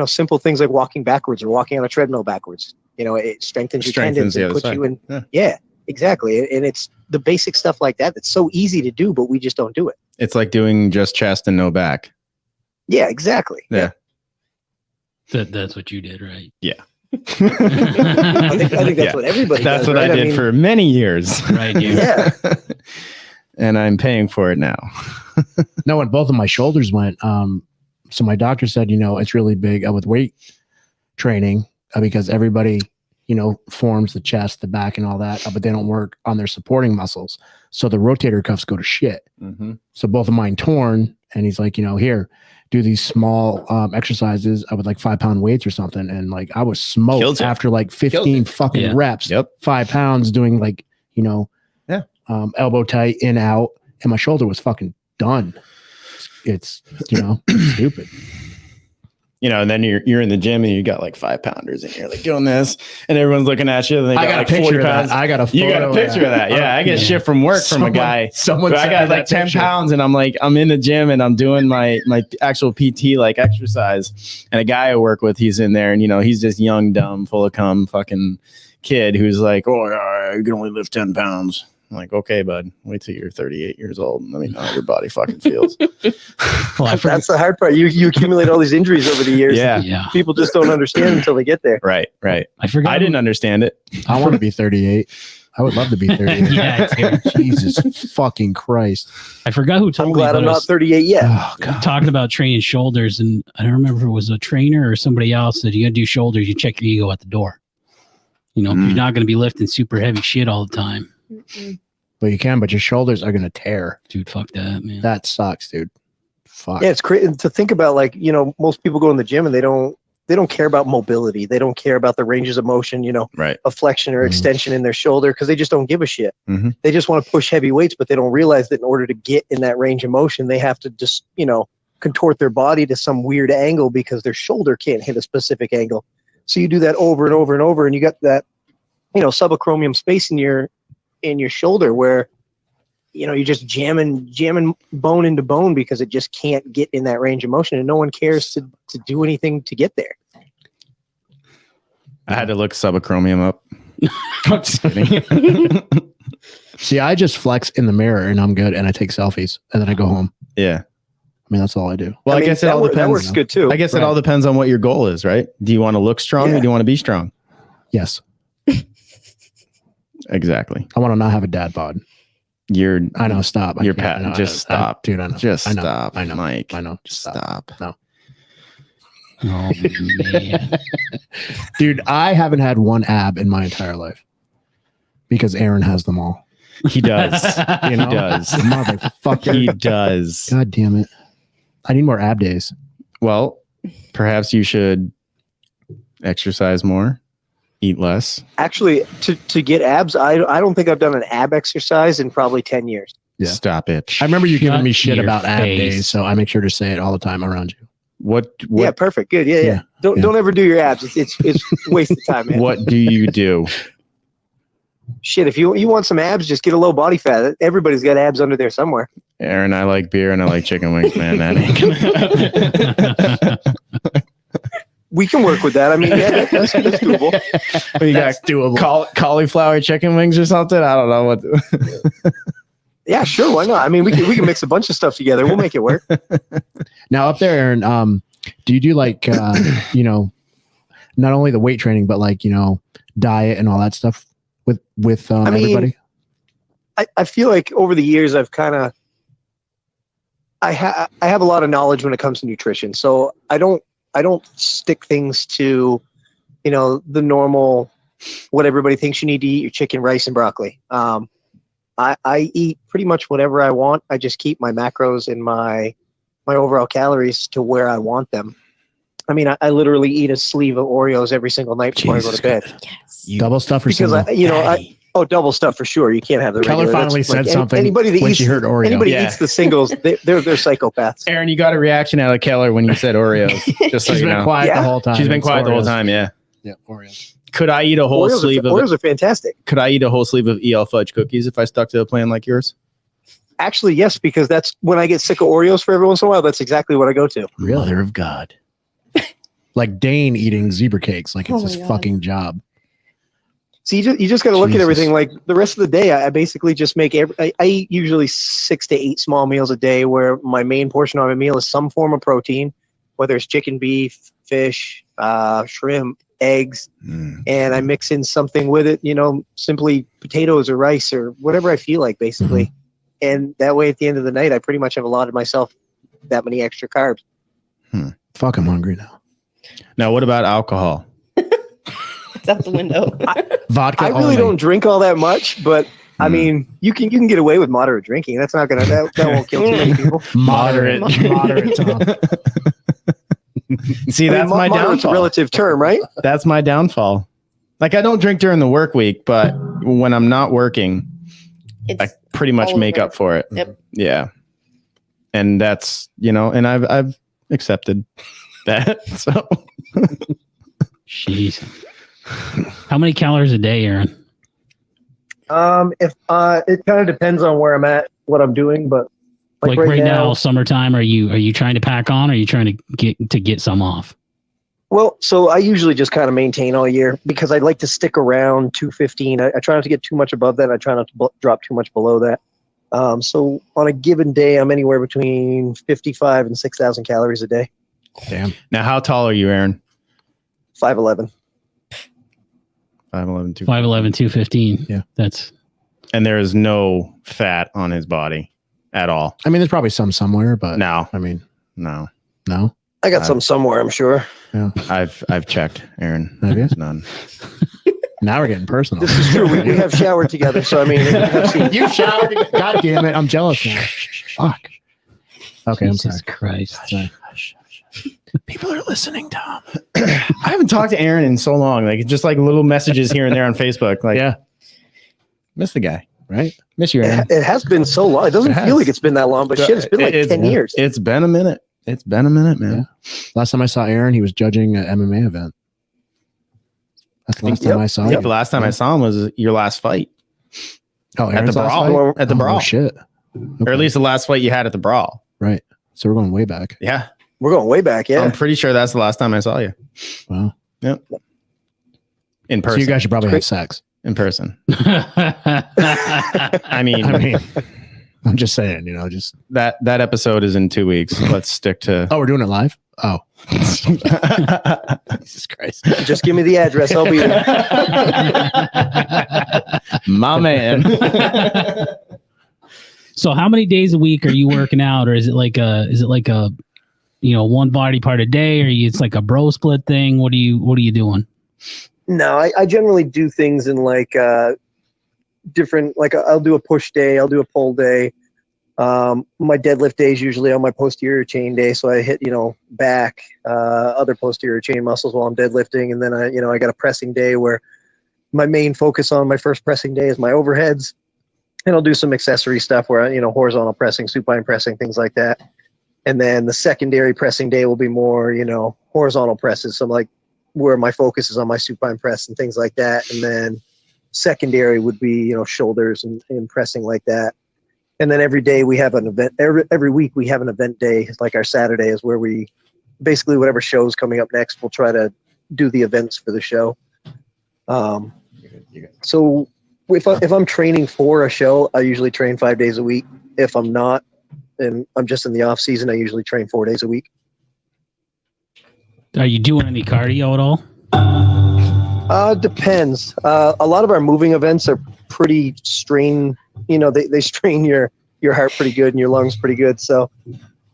Simple things like walking backwards or walking on a treadmill backwards. It strengthens your tendons and puts you in. Yeah, exactly. And it's the basic stuff like that that's so easy to do, but we just don't do it. It's like doing just chest and no back. Yeah, exactly. Yeah. That's what you did, right? Yeah. I think that's what everybody That's does, what right? I did for many years. Right. Yeah. And I'm paying for it now. No, when both of my shoulders went, so my doctor said, it's really big with weight training because everybody, forms the chest, the back, and all that, but they don't work on their supporting muscles. So the rotator cuffs go to shit. So both of mine torn, and he's like, here, do these small exercises with like 5-pound weights or something. And like, I was smoked after like 15 fucking reps, 5 pounds doing like, elbow tight in out, and my shoulder was fucking done. It's stupid. And then you're in the gym and you got like 5-pounders and you're like doing this, and everyone's looking at you. And they got like 40 pounds. I got a photo. You got a picture of that. Yeah, I get shit from work from a guy. I got like 10 pounds, and I'm in the gym and I'm doing my actual PT like exercise, and a guy I work with, he's in there, and he's just young, dumb, full of cum fucking kid who's like, oh, you can only lift 10 pounds. I'm like, okay, bud, wait till you're 38 years old and let me know how your body fucking feels. Well, That's the hard part. You accumulate all these injuries over the years. Yeah. People just don't understand until they get there. Right. I forgot. I didn't understand it. I want to be 38. I would love to be 38. Yeah, dude. Jesus fucking Christ. I forgot who told I'm me. glad but I'm I not was 38 yet. Oh, God. talking about training shoulders, and I don't remember if it was a trainer or somebody else that you got to do shoulders. You check your ego at the door. You know, you're not going to be lifting super heavy shit all the time. But you can, but your shoulders are going to tear. Dude, fuck that, man. That sucks, dude. Fuck. Yeah, it's crazy to think about. Like, you know, most people go in the gym and they don't care about mobility. They don't care about the ranges of motion, you know, Right. a flexion or extension in their shoulder, because they just don't give a shit. Mhm. They just want to push heavy weights, but they don't realize that in order to get in that range of motion, they have to just, you know, contort their body to some weird angle because their shoulder can't hit a specific angle. So you do that over and over and over, and you got that, you know, subacromial space in your shoulder where, you know, you're just jamming bone into bone because it just can't get in that range of motion, and no one cares to do anything to get there. I had to look subacromium up. I'm just kidding. See, I just flex in the mirror and I'm good, and I take selfies, and then I go home. Yeah. I mean, that's all I do. Well, I mean, guess it that all that depends. works good too. I guess it all depends on what your goal is, right? Do you want to look strong or Yeah. do you want to be strong? Yes. Exactly. I want to not have a dad bod. I know. Stop. You're I can't. I know, Just I know. stop. Dude, I know. Just I know. stop. I know. Mike. I know. Just Stop. No. Oh, man. Dude, I haven't had one ab in my entire life because Aaron has them all. He does. You know? He does. Motherfucker. He does. God damn it. I need more ab days. Well, perhaps you should exercise more, eat less. Actually, to get abs, I don't think I've done an ab exercise in probably 10 years. Yeah. Stop it. I remember you giving me shit your about ab face. days, so I make sure to say it all the time around you. What Yeah, perfect. Good. Yeah. Don't ever do your abs. It's a waste of time, man. what do you do? Shit, if you want some abs, just get a low body fat. Everybody's got abs under there somewhere. Aaron, I like beer and I like chicken wings, man. That ain't gonna We can work with that. I mean, yeah, that's doable. What you got doable. Cauliflower chicken wings or something? I don't know what. Yeah, sure. Why not? I mean, we can mix a bunch of stuff together. We'll make it work. Now up there, Aaron, do you do like you know, not only the weight training, but like, you know, diet and all that stuff with I mean, everybody? I feel like over the years I've kind of I have a lot of knowledge when it comes to nutrition. So I don't stick things to, you know, the normal what everybody thinks you need to eat, your chicken, rice, and broccoli. I eat pretty much whatever I want. I just keep my macros and my overall calories to where I want them. I mean, I literally eat a sleeve of Oreos every single night before I go to bed. Double stuff or Because single? double stuff for sure. You can't have the Keller regular. finally That's said like something anybody that when eats, she heard Oreo. Anybody Yeah. eats the singles, they're psychopaths. Aaron, you got a reaction out of Keller when you said Oreos. Just so She's you been know. quiet Yeah. the whole time. She's been It's quiet the whole Oreos. time. Yeah. Yeah, Oreos. Could I eat a whole sleeve of Oreos are fantastic. Could I eat a whole sleeve of EL fudge cookies if I stuck to a plan like yours? Actually, yes, because that's when I get sick of Oreos for every once in a while. That's exactly what I go to. Really? Mother of God. Like Dane eating zebra cakes like it's Oh my his God. fucking job. So you just got to look at Jesus. everything. Like the rest of the day, I basically just make I eat usually 6 to 8 small meals a day, where my main portion of my meal is some form of protein, whether it's chicken, beef, fish, shrimp, eggs, and I mix in something with it. You know, simply potatoes or rice or whatever I feel like, basically. And that way, at the end of the night, I pretty much have allotted myself that many extra carbs. Fuck, I'm hungry now. Now, what about alcohol? It's out the window. Vodka. I really only. don't drink all that much, but I mean, you can get away with moderate drinking. That's not gonna that won't kill too many people. Moderate. Moderate. Tom. See, I mean, that's my moderate's a downfall. relative term, right? That's my downfall. Like, I don't drink during the work week, but when I'm not working, It's I pretty much all make over. up for it. Yep. Yeah. And that's, you know, and I've accepted that. So Jeez. How many calories a day, Aaron? If it kind of depends on where I'm at, what I'm doing, but Like right now, summertime, are you trying to pack on or are you trying to get some off? Well, so I usually just kind of maintain all year because I like to stick around 215. I try not to get too much above that. I try not to drop too much below that. So on a given day, I'm anywhere between 55 and 6,000 calories a day. Damn. Now, how tall are you, Aaron? 5'11". 5'11", 215. 5'11", 215. Yeah. That's. And there is no fat on his body at all. I mean, there's probably some somewhere, but No, I mean, no. no. I got some somewhere, I'm sure. Yeah. I've checked, Aaron. Have you? There's none. Now we're getting personal. This is true. We have showered together, so I mean, I've seen- You showered. God damn it! I'm jealous now. Fuck. Okay, I'm sorry. Jesus Christ. Sorry. People are listening, Tom. I haven't talked to Aaron in so long. Like just like little messages here and there on Facebook. Like, Yeah. miss the guy. Right? Miss you, Aaron. it has been so long. It doesn't It has. feel like it's been that long, but shit, it's been like 10 years. It's been a minute. It's been a minute, man. Last time I saw Aaron, he was judging an MMA event. That's the last time I saw I think him. the last time I saw him was your last fight Oh, at the Aaron's last brawl. fight? At the Oh, brawl, shit. or at least the last fight you had at the brawl. Right. So we're going way back. Yeah, We're going way back, yeah. I'm pretty sure that's the last time I saw you. Wow. Yep. In So person. you guys should probably have sex. in person. I mean, I'm just saying, you know, just that episode is in 2 weeks. Let's stick to. Oh, we're doing it live? Oh. Jesus Christ. Just give me the address. I'll be there. My man. So how many days a week are you working out, or is it like a one body part a day, or it's like a bro split thing? What are you doing? No, I generally do things in like different, like I'll do a push day, I'll do a pull day. My deadlift day is usually on my posterior chain day, so I hit back, other posterior chain muscles while I'm deadlifting, and then I got a pressing day where my main focus on my first pressing day is my overheads, and I'll do some accessory stuff where horizontal pressing, supine pressing, things like that. And then the secondary pressing day will be more horizontal presses, so like where my focus is on my supine press and things like that. And then secondary would be shoulders and pressing like that. And then every day we have an event. Every week we have an event day. It's like our Saturday is where we basically whatever show's coming up next, we'll try to do the events for the show. So if I'm training for a show, I usually train 5 days a week. If I'm not, and I'm just in the off season, I usually train 4 days a week. Are you doing any cardio at all? Depends. A lot of our moving events are pretty strain. They strain your heart pretty good and your lungs pretty good. So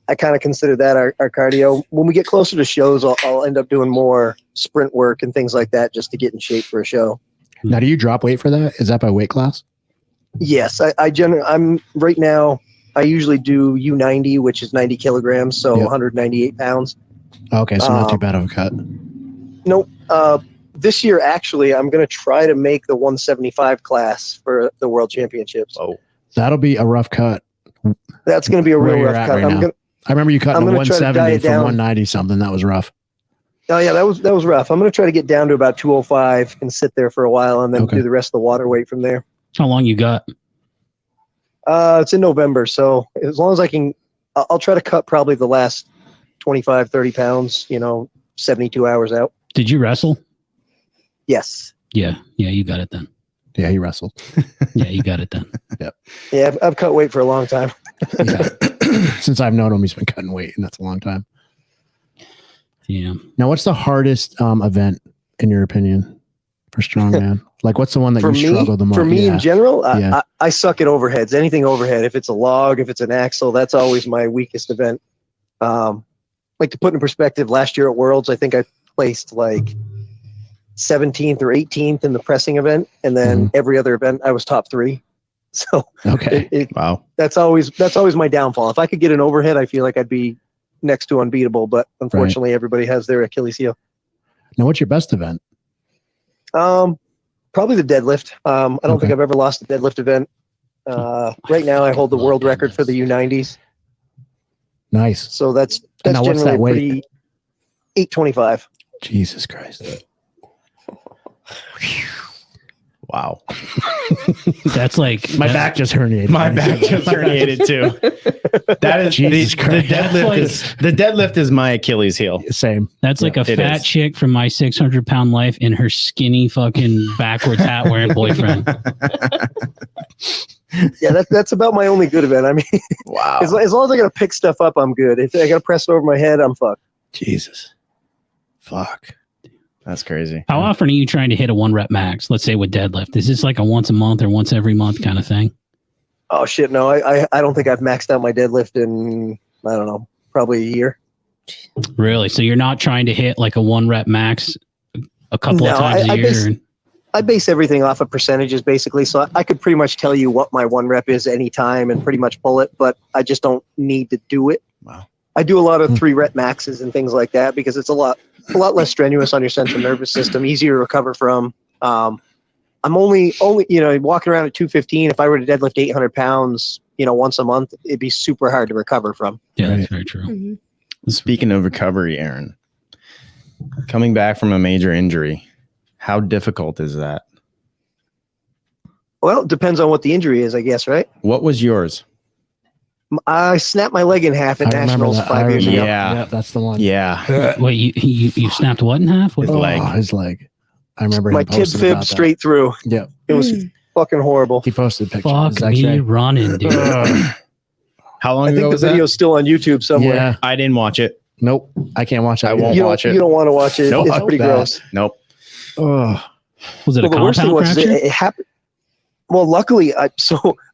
I kind of consider that our cardio. When we get closer to shows, I'll end up doing more sprint work and things like that just to get in shape for a show. Now, do you drop weight for that? Is that by weight class? Yes, I'm right now. I usually do U90, which is 90 kilograms, so 198 pounds. Okay, so not too bad of a cut. Nope. This year, actually, I'm going to try to make the 175 class for the World Championships. Oh, that'll be a rough cut. That's going to be a real rough cut. I remember you cutting I'm the gonna try to 170 diet from down. 190 something. That was rough. Oh yeah, that was rough. I'm going to try to get down to about 205 and sit there for a while, and then do the rest of the water weight from there. How long you got? It's in November, so as long as I can, I'll try to cut probably the last 25, 30 pounds. 72 hours out. Did you wrestle? Yes. Yeah, you got it then. Yeah, he wrestled. Yeah, you got it then. Yep. Yeah, I've cut weight for a long time. Since I've known him, he's been cutting weight, and that's a long time. Yeah. Now, what's the hardest event in your opinion for strongman? Like, what's the one that For you struggle the most? For me in general, Yeah. I suck at overheads. Anything overhead. If it's a log, if it's an axle, that's always my weakest event. Like to put in perspective, last year at Worlds, I think I placed like 17th or 18th in the pressing event, and then every other event I was top 3. So okay, wow, that's always my downfall. If I could get an overhead, I feel like I'd be next to unbeatable. But unfortunately, everybody has their Achilles heel. Now, what's your best event? Probably the deadlift. I don't think I've ever lost a deadlift event. Right now, I hold the world record for the U90s. Nice. So that's now what's generally that weight? pretty 825. Jesus Christ. Wow. That's like My back just herniated. My back just herniated too. That is Jesus the Christ. deadlift is my Achilles heel. Same. That's like a It fat is. chick from My 600-Pound Life and her skinny fucking backwards hat wearing boyfriend. Yeah, that's about my only good event. I mean, Wow. as long as I got to pick stuff up, I'm good. If I got to press it over my head, I'm fucked. Jesus. Fuck. That's crazy. How often are you trying to hit a 1 rep max? Let's say with deadlift. Is this like a once a month or once every month kind of thing? Oh shit, no, I don't think I've maxed out my deadlift in, I don't know, probably a year. Really? So you're not trying to hit like a 1 rep max a couple of times a year? I base everything off of percentages basically, so I could pretty much tell you what my 1 rep is anytime and pretty much pull it, but I just don't need to do it. Wow. I do a lot of 3 rep maxes and things like that because it's a lot less strenuous on your central nervous system, easier to recover from. I'm only walking around at 215. If I were to deadlift 800 pounds, once a month, it'd be super hard to recover from. Yeah, that's very true. Speaking of recovery, Aaron, coming back from a major injury, how difficult is that? Well, it depends on what the injury is, I guess, right? What was yours? I snapped my leg in half at I remember Nationals that. 5 years ago. Yeah, that's the one. Yeah. Wait, you snapped what in half? What? His leg. His leg. I remember My him tib posting fib about that. straight through. Yeah. It was fucking horrible. He posted pictures. Fuck of his me X-ray. running, dude. How long I ago think the was that? video's still on YouTube somewhere. Yeah. I didn't watch it. Nope. I can't watch that. I won't You watch it. don't want to watch it. Nope. It's pretty Bad. gross. Nope. Oh, Was it a Well, the worst thing compound was fracture? it happened. Well, luckily, I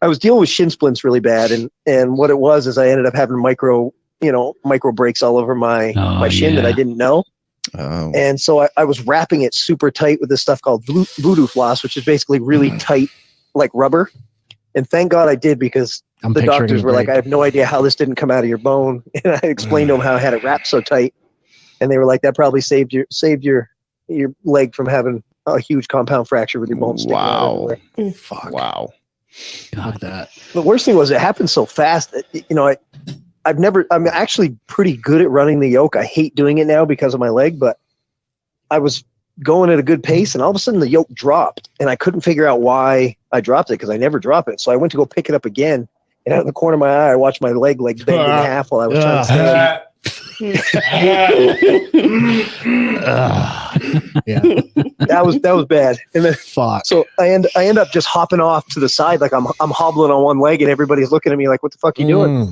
was dealing with shin splints really bad, and what it was is I ended up having micro breaks all over my shin that I didn't know. Oh. And so I was wrapping it super tight with this stuff called voodoo floss, which is basically really tight, like rubber. And thank God I did, because I'm the picturing doctors a were like, break. I have no idea how this didn't come out of your bone. And I explained to them how I had it wrapped so tight. And they were like, that probably saved your leg from having a huge compound fracture with your bones sticking out Wow. everywhere. Fuck. Wow. Fuck that. The worst thing was it happened so fast that, I'm actually pretty good at running the yoke. I hate doing it now because of my leg, but I was going at a good pace, and all of a sudden the yoke dropped, and I couldn't figure out why I dropped it, because I never drop it. So I went to go pick it up again, and out of the corner of my eye, I watched my leg bend in half while I was trying to stand. Yeah. That was bad. And then Fuck. so I end up just hopping off to the side, like I'm hobbling on one leg, and everybody's looking at me like, "What the fuck are you doing?"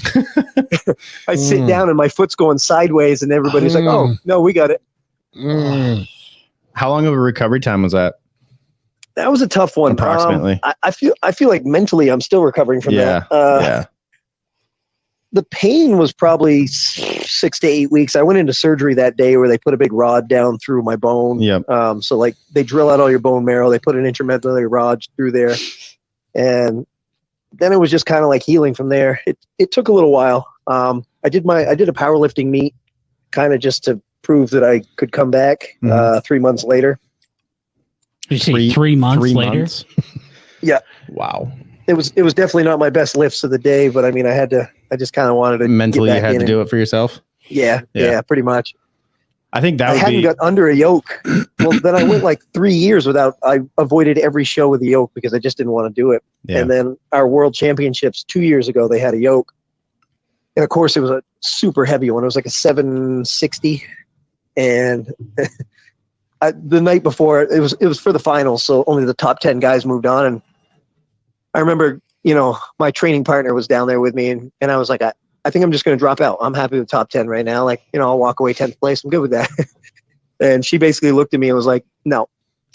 I sit down and my foot's going sideways, and everybody's like, "Oh no, we got it." How long of a recovery time was that? That was a tough one. Approximately. I feel like mentally I'm still recovering from Yeah. that. Yeah. The pain was probably 6 to 8 weeks. I went into surgery that day where they put a big rod down through my bone. Yep. So like they drill out all your bone marrow. They put an intramedullary rod through there, and then it was just kind of like healing from there. It took a little while. I did a powerlifting meet, kind of just to prove that I could come back. 3 months later. Did you say 3 months later? Yeah. Wow. It was definitely not my best lifts of the day, but I mean, I just kind of wanted to Mentally, get you back had in to do it for yourself. Yeah, pretty much. I think that I would hadn't be. got under a yoke. Well, then I went like 3 years without. I avoided every show with the yoke because I just didn't want to do it. Yeah. And then our World Championships 2 years ago, they had a yoke, and of course it was a super heavy one. It was like a 760, and the night before it was for the finals, so only the top 10 guys moved on. And I remember, my training partner was down there with me, and I was like, I think I'm just going to drop out. I'm happy with top 10 right now. Like, I'll walk away 10th place. I'm good with that. And she basically looked at me and was like, no,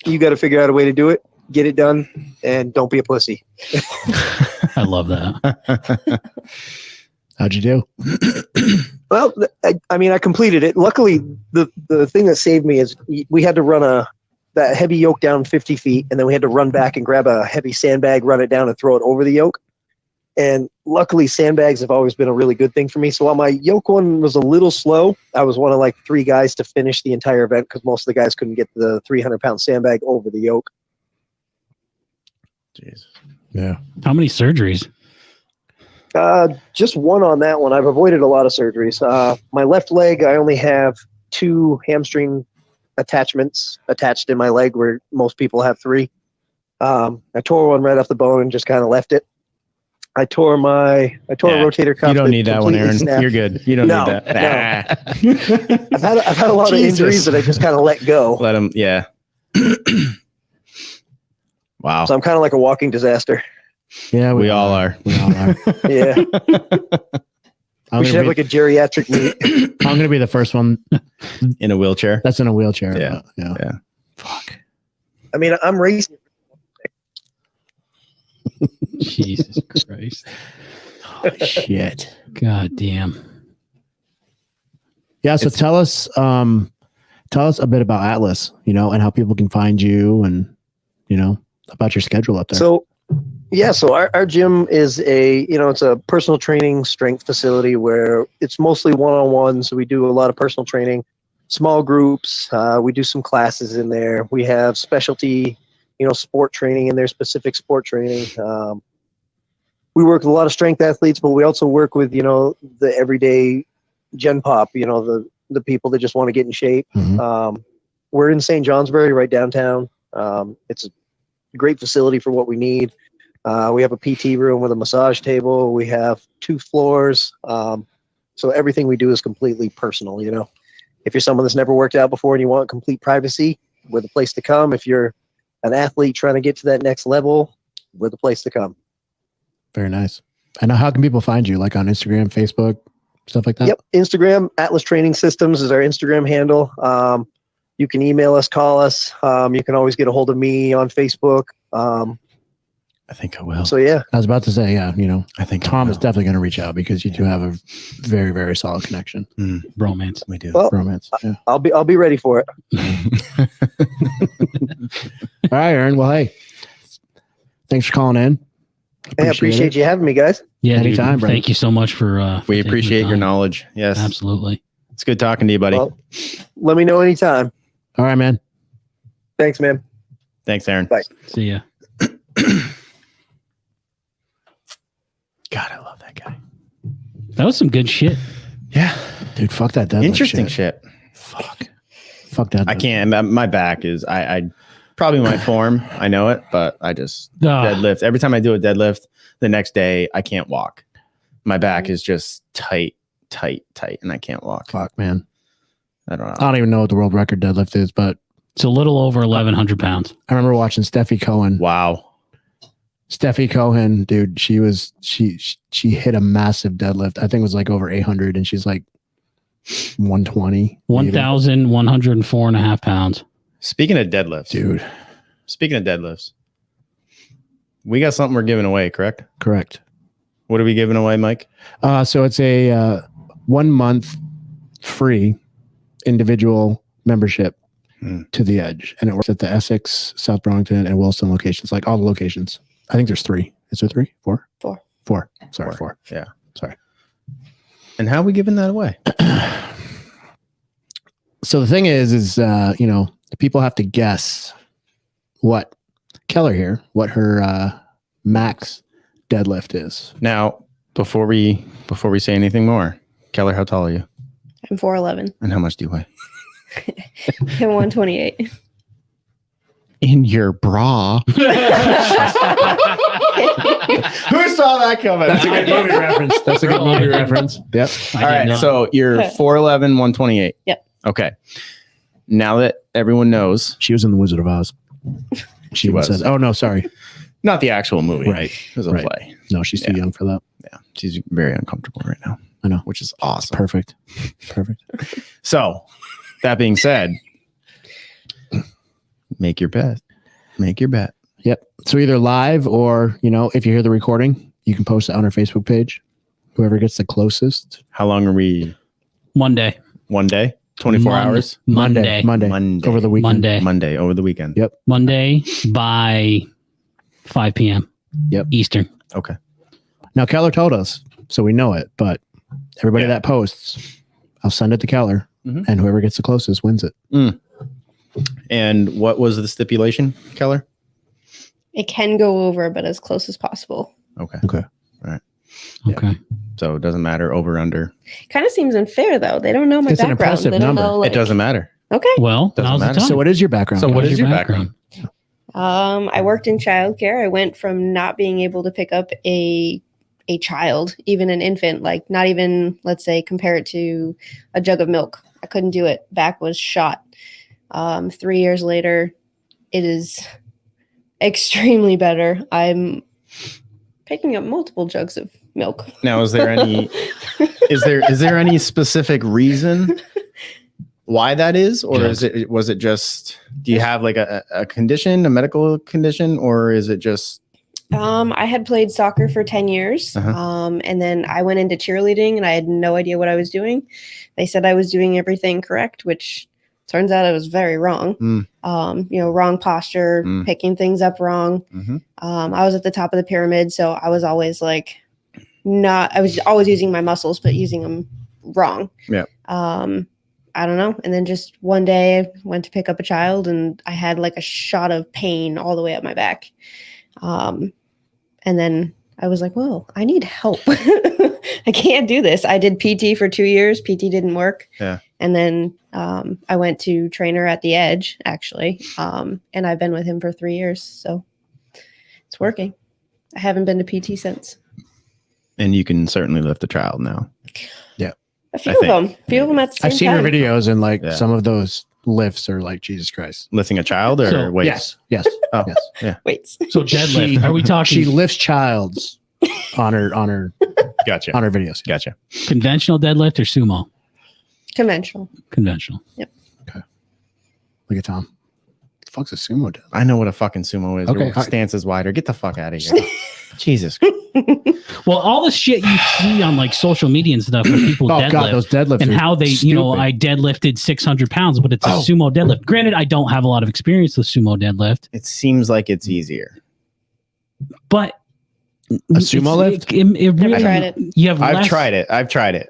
you got to figure out a way to do it, get it done, and don't be a pussy. I love that. How'd you do? Well, I completed it. Luckily, the thing that saved me is we had to run that heavy yoke down 50 feet, and then we had to run back and grab a heavy sandbag, run it down, and throw it over the yoke. And luckily, sandbags have always been a really good thing for me. So while my yoke one was a little slow, I was one of like 3 guys to finish the entire event because most of the guys couldn't get the 300-pound sandbag over the yoke. Jeez. Yeah. How many surgeries? Just one on that one. I've avoided a lot of surgeries. My left leg, I only have 2 hamstring attachments attached in my leg, where most people have 3. I tore one right off the bone and just kind of left it. I tore a rotator cuff. You don't need that one, Aaron. Snapped. You're good. You don't need that. I've had a lot of injuries that I just kind of let go. Let him. Yeah. Wow. So I'm kind of like a walking disaster. Yeah, we all are. We all are. Yeah. We should have like a geriatric meet. I'm gonna be the first one in a wheelchair. That's in a wheelchair. Yeah. Yeah. Fuck. I mean, I'm racing. Jesus Christ. Holy shit. God damn. Yeah, so tell us a bit about Atlas, and how people can find you and, about your schedule up there. So our gym is it's a personal training strength facility where it's mostly one-on-one. So we do a lot of personal training, small groups. We do some classes in there. We have specialty, sport training in there, specific sport training. We work with a lot of strength athletes, but we also work with, the everyday gen pop, the people that just want to get in shape. Mm-hmm. We're in St. Johnsbury, right downtown. It's a great facility for what we need. We have a PT room with a massage table. We have 2 floors. So everything we do is completely personal, If you're someone that's never worked out before and you want complete privacy, we're the place to come. If you're an athlete trying to get to that next level, we're the place to come. Very nice. And how can people find you? Like on Instagram, Facebook, stuff like that? Yep. Instagram, Atlas Training Systems is our Instagram handle. You can email us, call us. You can always get a hold of me on Facebook. I think I will. So, yeah. I was about to say, I think Tom is definitely going to reach out because you two have a very, very solid connection. Bromance. We do. Well, Bromance. Yeah. I'll be ready for it. All right, Aaron. Well, hey, thanks for calling in. I appreciate you having me, guys. Yeah, Anytime, dude. brother. Thank you so much for. We taking appreciate the your time. knowledge. Yes. Absolutely. It's good talking to you, buddy. Well, let me know anytime. All right, man. Thanks, man. Thanks, Aaron. Bye. See ya. God, I love that guy. That was some good shit. Yeah. Dude, fuck that deadlift Interesting shit. Fuck that. I can't. My back is. I probably my form. I know it, but I just deadlift. Every time I do a deadlift, the next day I can't walk. My back is just tight, and I can't walk. Fuck, man. I don't know. I don't even know what the world record deadlift is, but it's a little over 1,100 pounds. I remember watching Steffi Cohen. Wow. Steffi Cohen, dude, she hit a massive deadlift. I think it was like over 800, and she's like 120. 1,104.5 pounds. Speaking of deadlifts, dude. Speaking of deadlifts, we got something we're giving away, correct? Correct. What are we giving away, Mike? So it's a 1 month free individual membership to the Edge, and it works at the Essex, South Burlington, and Wilson locations, like all the locations. I think there's 3. Is there 3? 4? 4. Sorry, 4. Yeah. Sorry. And how are we giving that away? So the thing is people have to guess what her max deadlift is. Now, before we say anything more, Keller, how tall are you? I'm 4'11". And how much do you weigh? I'm 128. In your bra. Who saw that coming? That's a good movie reference. That's a good movie reference. Yep. All right. So you're 4'11", 128. Yep. Okay. Now that everyone knows, she was in The Wizard of Oz. She was. Said, oh no, sorry. Not the actual movie. Right. It was a play. No, she's too young for that. Yeah. She's very uncomfortable right now. I know. Which is awesome. Perfect. So that being said, make your bet. Make your bet. Yep. So either live or, if you hear the recording, you can post it on our Facebook page. Whoever gets the closest. How long are we? One day. 24 hours? Monday. Over the weekend. Monday over the weekend. Yep. Monday by 5 p.m. Yep. Eastern. Okay. Now Keller told us, so we know it, but everybody that posts, I'll send it to Keller, and whoever gets the closest wins it. And what was the stipulation, Keller? It can go over, but as close as possible. Okay. Okay. All right. Okay. So it doesn't matter over under. Kind of seems unfair, though. They don't know my It's an background. impressive They don't number. know, It doesn't matter. Okay. Well, Doesn't now's the matter. time. So what is your background? So what What's is your background? I worked in childcare. I went from not being able to pick up a child, even an infant, like not even, let's say, compare it to a jug of milk. I couldn't do it. Back was shot. 3 years later, it is extremely better. I'm picking up multiple jugs of milk. Now, is there any is there any specific reason why that is, or was it just, do you have like a condition, a medical condition, or is it just? I had played soccer for 10 years. And then I went into cheerleading and I had no idea what I was doing. They said I was doing everything correct, which turns out I was very wrong. Wrong posture, picking things up wrong. I was at the top of the pyramid, so I was always like I was always using my muscles, but using them wrong. Yeah. I don't know. And then just one day I went to pick up a child and I had like a shot of pain all the way up my back. And then I was like, well, I need help. I can't do this. I did PT for 2 years. PT didn't work. Yeah. And then I went to trainer at the Edge, actually. And I've been with him for 3 years. So it's working. I haven't been to PT since. And you can certainly lift a child now. Yeah. A few of them at the same I've seen time. her videos, and like some of those lifts are like, Jesus Christ. Lifting a child or So- weights? Yes. Oh, yes. Yeah. Weights. So deadlift. Are we talking She lifts childs on her Gotcha. on her videos. Gotcha. conventional deadlift or sumo? Conventional. Conventional. Yep. Look at Tom. Fuck's a sumo deadlift. I know what a fucking sumo is. Okay. Your stance is wider. Get the fuck out of here. Jesus. Well, all the shit you see on like social media and stuff when people Oh deadlift God, those deadlifts and are how they, stupid. I deadlifted 600 pounds, but it's a Oh. sumo deadlift. Granted, I don't have a lot of experience with sumo deadlift, It seems like it's easier. but A sumo lift? It really, tried it. You have I've less- tried it.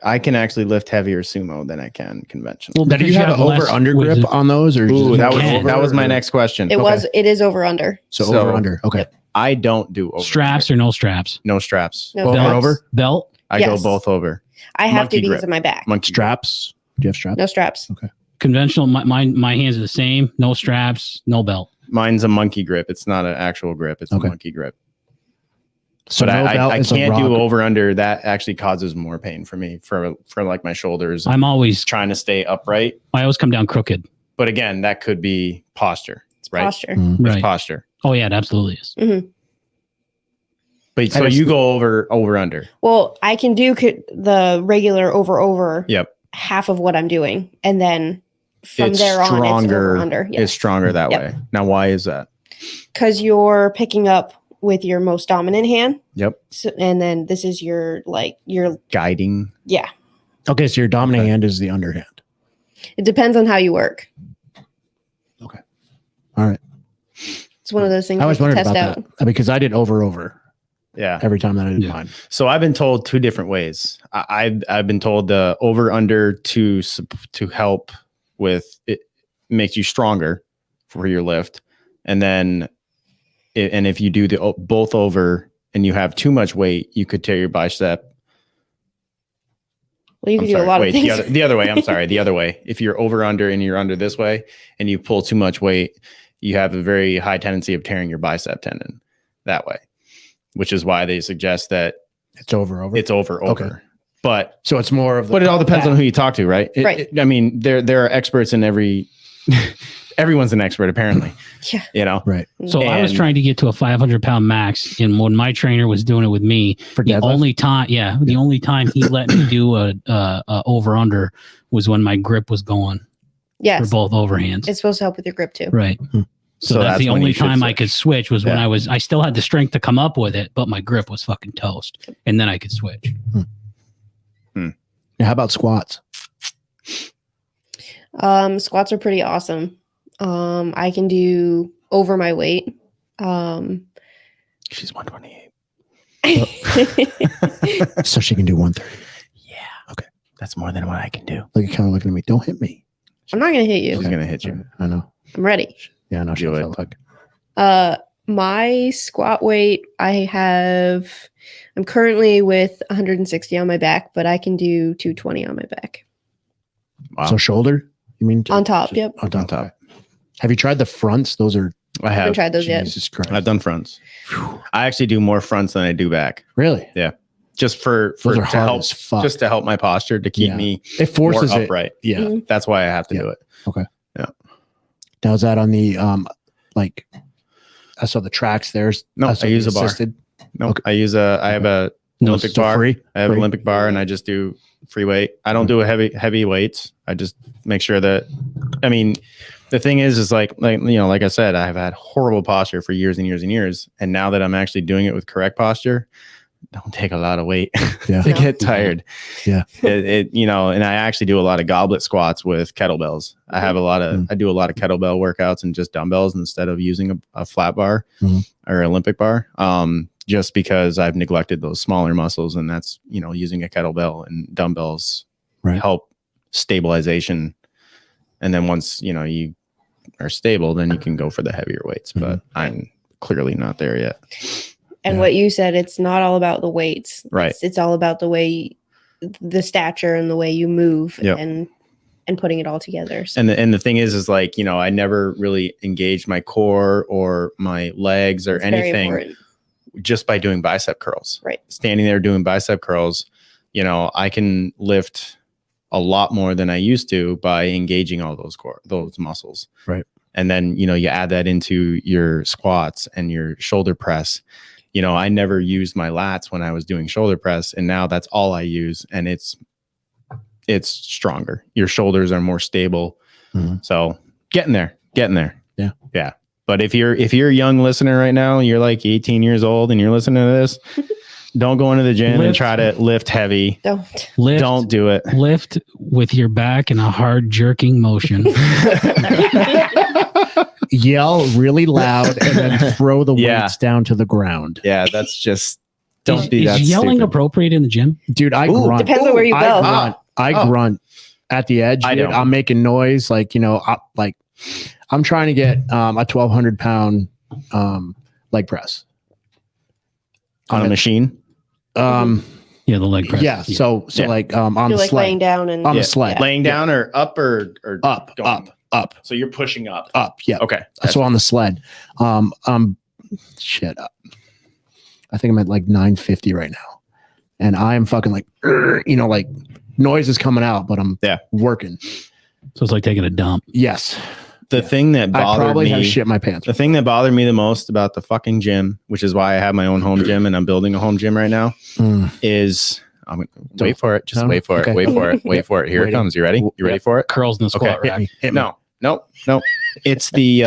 I can actually lift heavier sumo than I can conventional. Well, Now, do because you have an less- over under what is grip it? on those, or Ooh, just that can. was my next question. It is over under. So So- over under? Okay. I don't do over straps or no straps? no straps. No Over straps. over? Belt? I Yes. go both over. I have Monkey to because grip. of my back. Monkey Straps? Do you have straps? No straps. Conventional. My hands are the same. No straps. No belt. Mine's a monkey grip. It's not an actual grip. It's Okay. a monkey grip. So But no belt I is a can't rock. do over under. That actually causes more pain for me for like my shoulders. I'm always. trying to stay upright. I always come down crooked. But again, that could be posture, right? Posture. Mm. It's Right. posture. Oh yeah, it absolutely is. But so just- you go over under. Well, I can do the regular over Yep. half of what I'm doing. And then from It's there on, it's stronger. over under. It's stronger that Yep. way. Now, why is that? Because you're picking up with your most dominant hand. Yep. So, and then this is your Guiding. yeah. Okay, so your dominant hand is the underhand. It depends on how you work. Okay. All right. It's one of those things I always you wondered test about out. that because I did over Yeah. every time that I did Yeah. mine. So I've been told two different ways. I've been told the over under to help with it makes you stronger for your lift, and then and if you do the both over and you have too much weight, you could tear your bicep. Well, you can I'm do sorry, a lot wait, of things. the other way. I'm sorry, the other way. If you're over under and you're under this way and you pull too much weight, you have a very high tendency of tearing your bicep tendon that way, which is why they suggest that It's over. it's over. Okay. But So it's more of the. but it all depends on who you talk to, right? Right. I mean, there are experts in every. Everyone's an expert, apparently. Yeah. You know. Right. So I was And- trying to get to a 500-pound max, and when my trainer was doing it with me, For the deadlift? the only time he let me do a over under was when my grip was going for Yes. both overhands. It's supposed to help with your grip too. Right. So that's the when only you should time I switch. could switch was when Yeah. I still had the strength to come up with it, but my grip was fucking toast, and then I could switch. Now, how about squats? Squats are pretty awesome. I can do over my weight. She's 128. So she can do 130. That's more than what I can do. Look at kind of looking at me. Don't hit me. I'm not gonna hit you. She's gonna hit you. I know. I'm ready. Yeah, I know. She Do it. felt like. My squat weight, I'm currently with 160 on my back, but I can do 220 on my back. Wow. So shoulder? You mean On top, yep. On top. On top. Have you tried the fronts? Those are I haven't have tried those yet. Jesus Christ. I've done fronts. I actually do more fronts than I do back. Really? Yeah. Just for Those are to hard help, as fuck. just to help my posture to keep Yeah. me It forces more it. upright. Yeah. Mhm. That's why I have to do it. Okay. Yeah. Now is that on the like I saw the tracks there's No, saw I use the a bar. assisted. No, Okay. I have a No, Olympic So bar. free? I have an Free? Olympic bar and I just do free weight. I don't do a heavy weights. I just make sure that, I mean, the thing is like I said, I've had horrible posture for years and years and years. And now that I'm actually doing it with correct posture, don't take a lot of weight Yeah. to get tired. Yeah. And I actually do a lot of goblet squats with kettlebells. I have I do a lot of kettlebell workouts and just dumbbells instead of using a flat bar or Olympic bar. Just because I've neglected those smaller muscles, and that's, using a kettlebell and dumbbells help stabilization. And then once, you are stable, then you can go for the heavier weights, but I'm clearly not there yet. And what you said, it's not all about the weights. Right. It's all about the way, the stature and the way you move Yep. and putting it all together. So, And the thing is like, I never really engaged my core or my legs or it's very anything important. just by doing bicep curls. Right. Standing there doing bicep curls, I can lift a lot more than I used to by engaging all those muscles. Right. And then, you add that into your squats and your shoulder press. I never used my lats when I was doing shoulder press, and now that's all I use, and it's stronger. Your shoulders are more stable. So getting there. Yeah. Yeah. But if you're a young listener right now, you're like 18 years old and you're listening to this, don't go into the gym and try to lift heavy. Don't do it. Lift with your back in a hard jerking motion. Yell really loud and then throw the Yeah. weights down to the ground. Yeah, that's just don't be Is that yelling stupid. appropriate in the gym? Dude, I grunt. Depends on where you I go. grunt. I Oh. grunt at the edge. I Dude. don't. I'm making noise. Like, I'm trying to get a 1,200 pound leg press on a machine. Yeah, the leg press. Yeah. So Yeah. like on You're the like sled. laying down and On the Yeah. sled. Laying down or up or Up, going? up. So you're pushing up. Yeah. Okay. So on the sled. Shit. I think I'm at like 950 right now. And I am fucking like, like noise is coming out, but I'm working. So it's like taking a dump. Yes. The thing that I bothered probably me, have shit in my pants. the thing that bothered me the most about the fucking gym, which is why I have my own home gym and I'm building a home gym right now, is wait for it. Just No? wait for it. Okay. Wait for it. Wait for it. Here it Waiting. comes. You ready? You ready for it? Curls in the squat Okay. rack. Hit me. No. It's the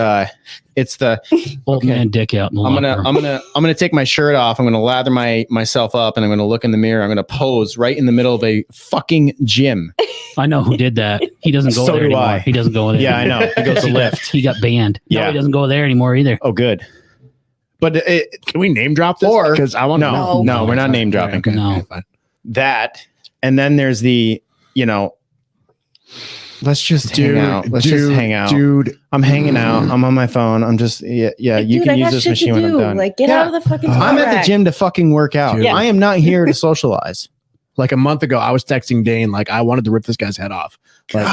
Old man dick out in the locker room. I'm gonna take my shirt off. I'm gonna lather myself up and I'm gonna look in the mirror. I'm gonna pose right in the middle of a fucking gym. I know who did that. He doesn't go So there do anymore. I. He doesn't go there. Yeah, I know. He goes to lift. He got banned. No, Yeah. he doesn't go there anymore either. Oh, good. But Can we name drop this? Or- Because I want to no, know. we're not name dropping. Okay, No. fine. That, and then there's the, let's just hang out. Let's just hang out. Dude, I'm hanging out. I'm on my phone. I'm just, you Dude, can I use got this shit machine to when I'm do. done. Like, get out of the fucking I'm at the rack. gym to fucking work out. Dude. I am not here to socialize. like a month ago, I was texting Dane, like, I wanted to rip this guy's head off. Like,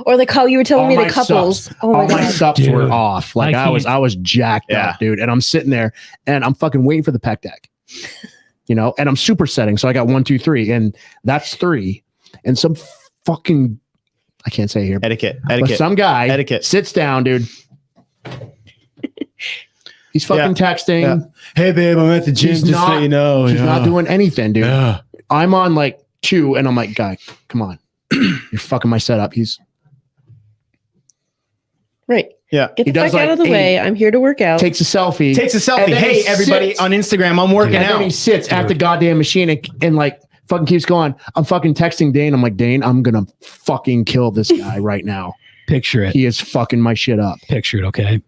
Or like how you were telling all me my the couples. subs- Oh all my my god. subs were Dude, off. Like I I was jacked Yeah. up, dude. And I'm sitting there and I'm fucking waiting for the pec deck. And I'm supersetting. So I got 1, 2, 3, and that's 3. And some fucking, I can't say it here, Etiquette. but some guy Etiquette. sits down, dude. He's fucking texting. Yeah. Hey, babe, I'm at the gym. He's Just not- so you know. He's not doing anything, dude. Yeah. I'm on like 2, and I'm like, guy, come on. You're fucking my setup. He's Right. Yeah. Get He the does fuck out like of the 8. way. I'm here to work out. takes a selfie. Takes a selfie. And then Hey, he everybody sits. on Instagram, I'm working And then he out. sits at the goddamn machine and like fucking keeps going. I'm fucking texting Dane. I'm like, Dane, I'm gonna fucking kill this guy right now. Picture it. He is fucking my shit up, Picture it. Okay.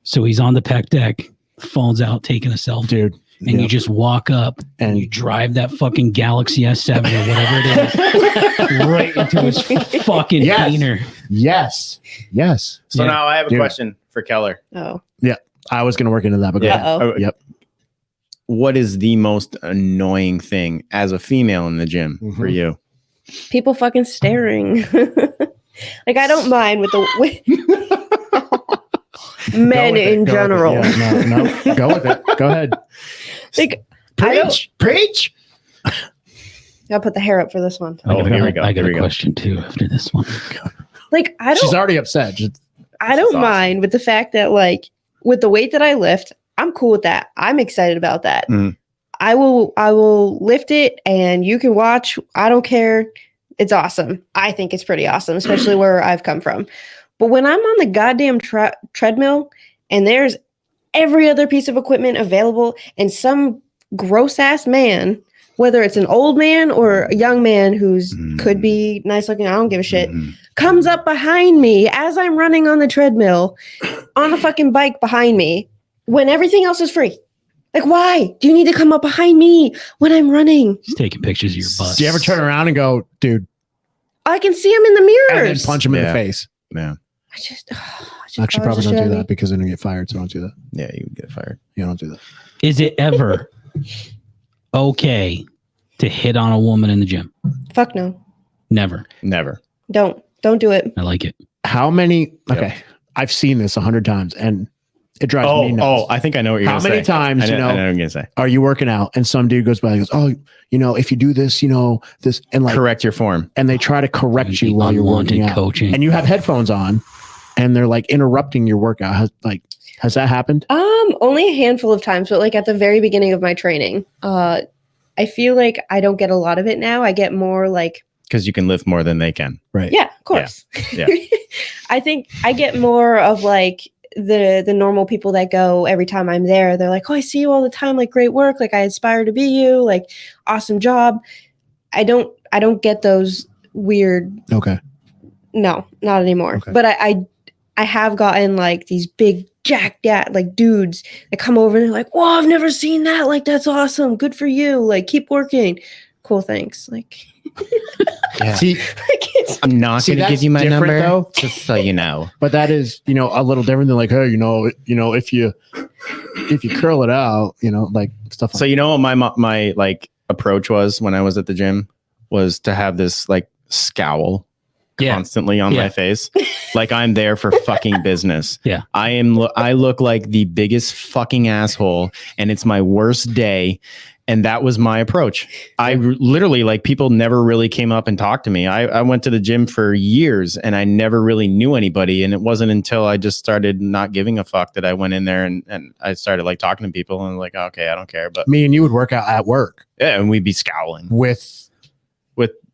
So he's on the pec deck, phone's out, taking a selfie. dude. And you Yep. just walk up and you And drive that fucking Galaxy S7 or whatever it is right into his fucking Yes. wiener. yes. So Yeah. now I have a Dude. question for Keller. Oh. I was gonna work into that, but go Yeah. ahead. Uh-oh. Yep. What is the most annoying thing as a female in the gym for Mhm. you? People fucking staring. Like I don't mind with the men with it, in go with it. general. Yeah, no, go with it. Go ahead. Like, I don't. Preach. I'll put the hair up for this one. Oh, here we go. I got Here a we go. question too after this one. Like, I don't. She's already upset. I don't mind with the fact that, like, with the weight that I lift, I'm cool with that. I'm excited about that. Mm. I will lift it and you can watch. I don't care. It's awesome. I think it's pretty awesome, especially where I've come from. But when I'm on the goddamn treadmill and there's every other piece of equipment available and some gross ass man, whether it's an old man or a young man who's could be nice looking, I don't give a shit, comes up behind me as I'm running on the treadmill on a fucking bike behind me when everything else is free. Like, why do you need to come up behind me when I'm running? He's taking pictures of your butt. Do you ever turn around and go, dude? I can see him in the mirrors. And then punch him in the face. Yeah. I just Actually, I probably was don't just do trying that because then you get fired. So don't do that. Yeah, you would get fired. Yeah, don't do that. Is it ever okay to hit on a woman in the gym? Fuck no. Never. Never. Don't do it. I like it. How many? Okay, I've seen this 100 times, and it drives me nuts. I think I know what you're How going to say. many times, I you know what know, you're going to say. are you working out? And some dude goes by and goes, oh, you know, if you do this, you know, this, and like, Correct your form. and they try to correct you The while you're working unwanted out. coaching. And you have headphones on, and they're like interrupting your workout. Has that happened? Only a handful of times, but like at the very beginning of my training. I feel like I don't get a lot of it now. I get more like, Because you can lift more than they can. Right. yeah, of course. Yeah. I think I get more of like the normal people that go every time I'm there. They're like, oh, I see you all the time. Like, great work. Like, I aspire to be you. Like, awesome job. I don't get those weird. Okay. No, not anymore. Okay. But I have gotten like these big jacked like dudes that come over and they're like, whoa, I've never seen that. Like, that's awesome. Good for you. Like, keep working. Cool. Thanks. Like, Yeah. See, I'm not See, going to that's give you my different, number, though. just so you know. but that is, you know, a little different than like, hey, you know, if you curl it out, you know, like stuff. So you know what my like approach was when I was at the gym was to have this like scowl constantly on my face, like I'm there for fucking business. Yeah, I look like the biggest fucking asshole, and it's my worst day. And that was my approach. I literally, like, people never really came up and talked to me. I went to the gym for years and I never really knew anybody. And it wasn't until I just started not giving a fuck that I went in there and I started like talking to people and like, okay, I don't care. But me and you would work out at work. Yeah, and we'd be scowling with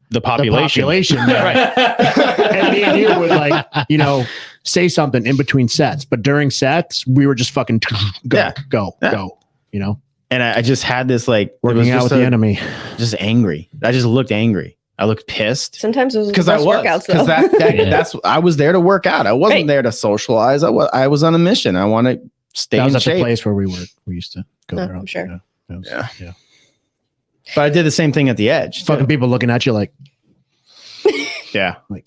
the population. Right. And me and you would like, you know, say something in between sets, but during sets, we were just fucking go, you know. And I just had this like working out with the enemy, just angry. I just looked angry. I looked pissed. sometimes those are the Because I best was, workouts though. because that's I was there to work out. I wasn't Right. there to socialize. I was on a mission. I want to stay that was in at shape. the place where we used to go Oh, there. I'm sure. Yeah. But I did the same thing at the edge. Fucking people looking at you like, yeah, like,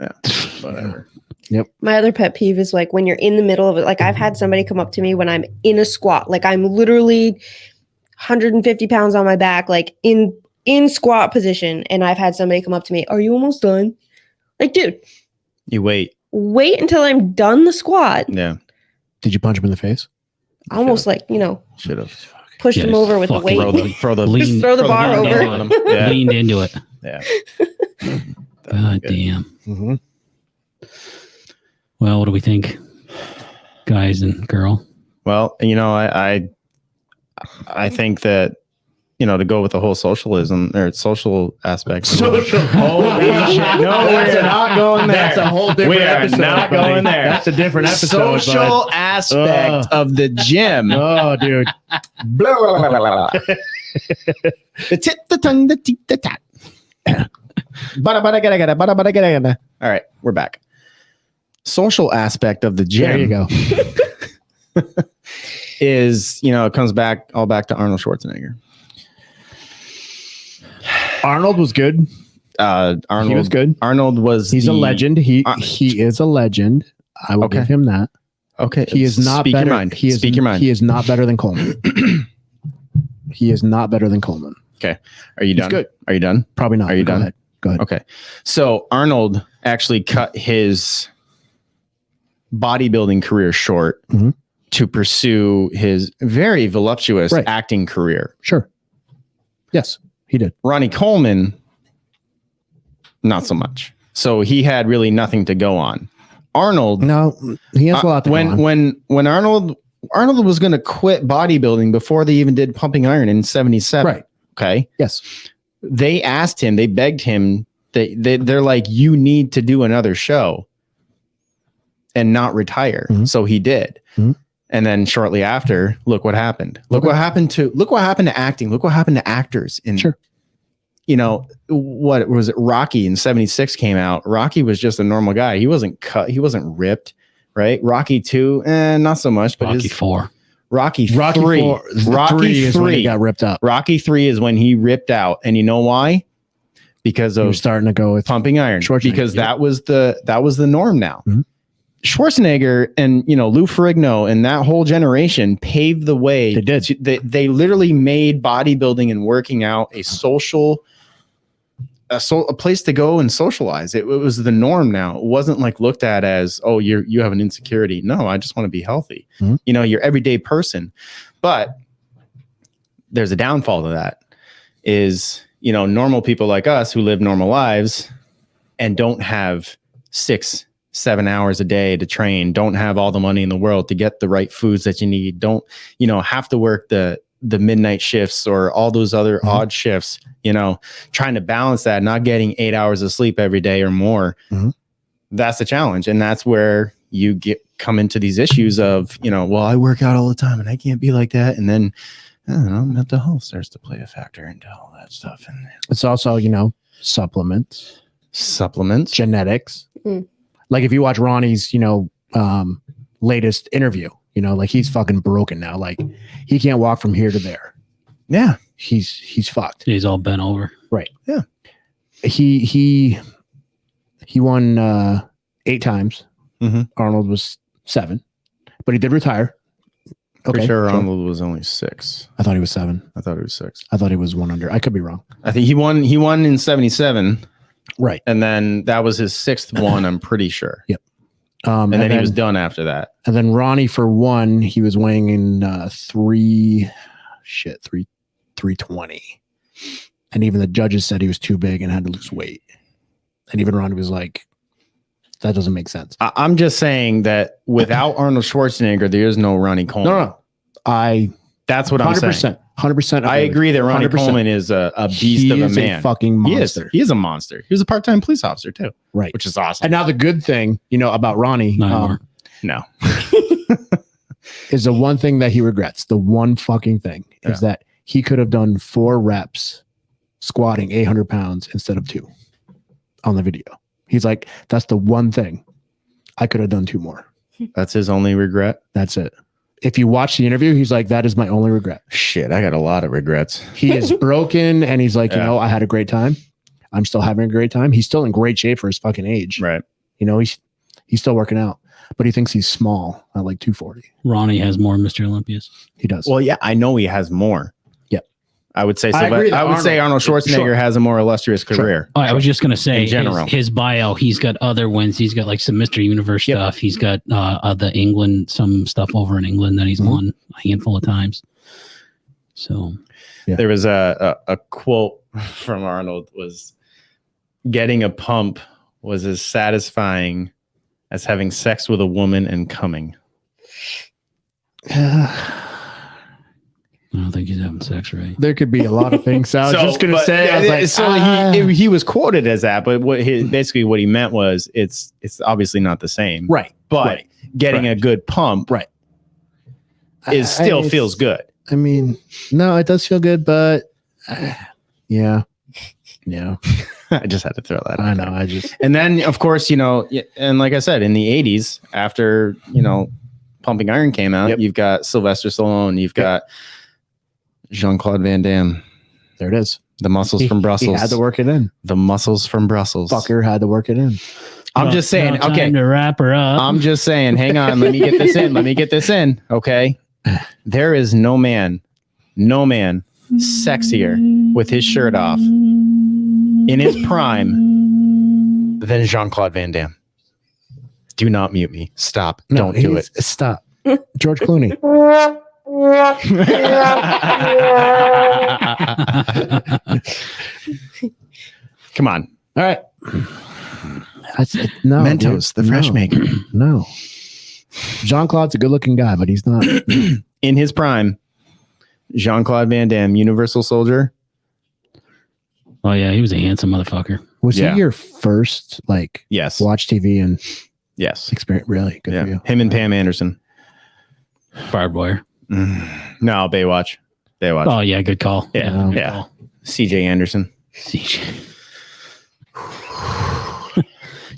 yeah, whatever. Yep. My other pet peeve is like when you're in the middle of it. Like, I've had somebody come up to me when I'm in a squat. Like, I'm literally 150 pounds on my back, like in squat position. And I've had somebody come up to me, are you almost done? Like, dude, You wait. until I'm done the squat. Yeah, did you punch him in the face? I almost like, you know, should have pushed him over with the weight. throw the Just throw the bar leaned over. in on him. Yeah. Leaned into it. Yeah. God damn. Mm-hmm. Well, what do we think, guys and girl? Well, you know, I think that, you know, to go with the whole socialism or social aspect. Holy shit. No, we're not going there. That's a whole different We are episode. not buddy. going there. That's a different episode. Social bud. aspect of the gym. Oh, dude. Blah, blah, blah, blah, blah. The tit, the tongue, the teeth, the tat. Bada, bada, gada, gada, bada, bada, gada, gada. All right, we're back. Social aspect of the gym. There you go. Is, you know, it comes back to Arnold Schwarzenegger. Arnold was good. Arnold He was good. Arnold was. He's a legend. He he is a legend. I will give him that. Okay, He is not Speak better. your mind. He is, Speak your mind. He is not better than Coleman. He is not better than Coleman. Okay, are you He's done? good. Are you done? Probably not. Are you Go done? ahead. Go ahead. Okay, so Arnold actually cut his bodybuilding career short to pursue his very voluptuous acting career. Sure. Yes, he did. Ronnie Coleman, not so much. So he had really nothing to go on. Arnold, no, he has a lot to go on. When Arnold was going to quit bodybuilding before they even did Pumping Iron in 77. Right. Okay. Yes. They asked him, they begged him, they're like, you need to do another show and not retire. So he did. And then shortly after, look what happened. Look what happened to acting. Look what happened to actors in you know, what was it? Rocky in 76 came out. Rocky was just a normal guy. He wasn't cut. He wasn't ripped, right? Rocky 2, not so much, but Rocky 4. Rocky 3. Rocky 3 is when he got ripped up. Rocky 3 is when he ripped out. And you know why? Because of starting to go with Pumping Iron. Because that was the norm now. Schwarzenegger and, you know, Lou Ferrigno and that whole generation paved the way. They did. They literally made bodybuilding and working out a place to go and socialize. It was the norm now. It wasn't like looked at as, oh, you have an insecurity. No, I just want to be healthy. You know, you're everyday person. But there's a downfall to that is, you know, normal people like us who live normal lives and don't have 6-7 hours a day to train, don't have all the money in the world to get the right foods that you need, don't, you know, have to work the midnight shifts or all those other odd shifts, you know, trying to balance that, not getting 8 hours of sleep every day or more. That's a challenge. And that's where you come into these issues of, you know, well, I work out all the time and I can't be like that. And then, I don't know, mental health starts to play a factor into all that stuff. And it's also, you know, supplements, genetics. Like if you watch Ronnie's, you know, latest interview, you know, like he's fucking broken now. Like he can't walk from here to there. Yeah. He's fucked. He's all bent over. Right. Yeah. He won 8 times. Arnold was 7, but he did retire. Pretty sure Arnold was only 6. I thought he was 7. I thought he was 6. I thought he was 1 under. I could be wrong. I think he won in 77. Right. And then that was his 6th one, I'm pretty sure. Yep. And then he was done after that. And then Ronnie, for 1, he was weighing in 320. And even the judges said he was too big and had to lose weight. And even Ronnie was like, that doesn't make sense. I'm just saying that without Arnold Schwarzenegger, there is no Ronnie Coleman. No. That's what I'm saying. 100%. I agree that Ronnie 100%. Coleman is a beast of a man. A fucking monster. He is a monster. He was a part-time police officer too. Right. Which is awesome. And now the good thing, you know, about Ronnie, no, is the one thing that he regrets. The one fucking thing is that he could have done 4 reps squatting 800 pounds instead of 2 on the video. He's like, that's the one thing I could have done 2 more. That's his only regret. That's it. If you watch the interview, he's like, that is my only regret. Shit, I got a lot of regrets. He is broken and he's like, you know, I had a great time. I'm still having a great time. He's still in great shape for his fucking age. Right. You know, he's still working out, but he thinks he's small at like 240. Ronnie has more Mr. Olympias. He does. Well, yeah, I know he has more. Yep. I would say so. I would say Arnold Schwarzenegger has a more illustrious career. Oh, I was just going to say, in general, his bio, he's got other wins. He's got like some Mr. Universe stuff. He's got some stuff over in England that he's won a handful of times. So there was a quote from Arnold was, getting a pump was as satisfying as having sex with a woman and coming. I don't think he's having sex, right? There could be a lot of things. I was just going to say, he was quoted as that, but basically what he meant was it's obviously not the same. Right. But getting a good pump still feels good. I mean, no, it does feel good, but yeah. I just had to throw that out. I know. And then, of course, you know, and like I said, in the 80s, after, you know, Pumping Iron came out, you've got Sylvester Stallone, you've got Jean-Claude Van Damme. There it is. The muscles from Brussels. He had to work it in. The muscles from Brussels. Fucker had to work it in. I'm just saying, okay. To wrap her up. I'm just saying, hang on, let me get this in. Okay. There is no man sexier with his shirt off in his prime than Jean-Claude Van Damme. Do not mute me. Stop. No, Don't do it. Stop. George Clooney. Come on. All right. No, Mentos, the fresh maker. No. Jean-Claude's a good-looking guy, but he's not. In his prime, Jean-Claude Van Damme, Universal Soldier. Oh yeah, he was a handsome motherfucker. Was Yeah. he your first Yes. watch TV and Yes. experience? Really good Yeah. for you. Him and Pam Anderson. Barbed wire. No, Baywatch. Baywatch. Oh yeah, good call. Yeah. good Yeah. call. CJ Anderson. CJ.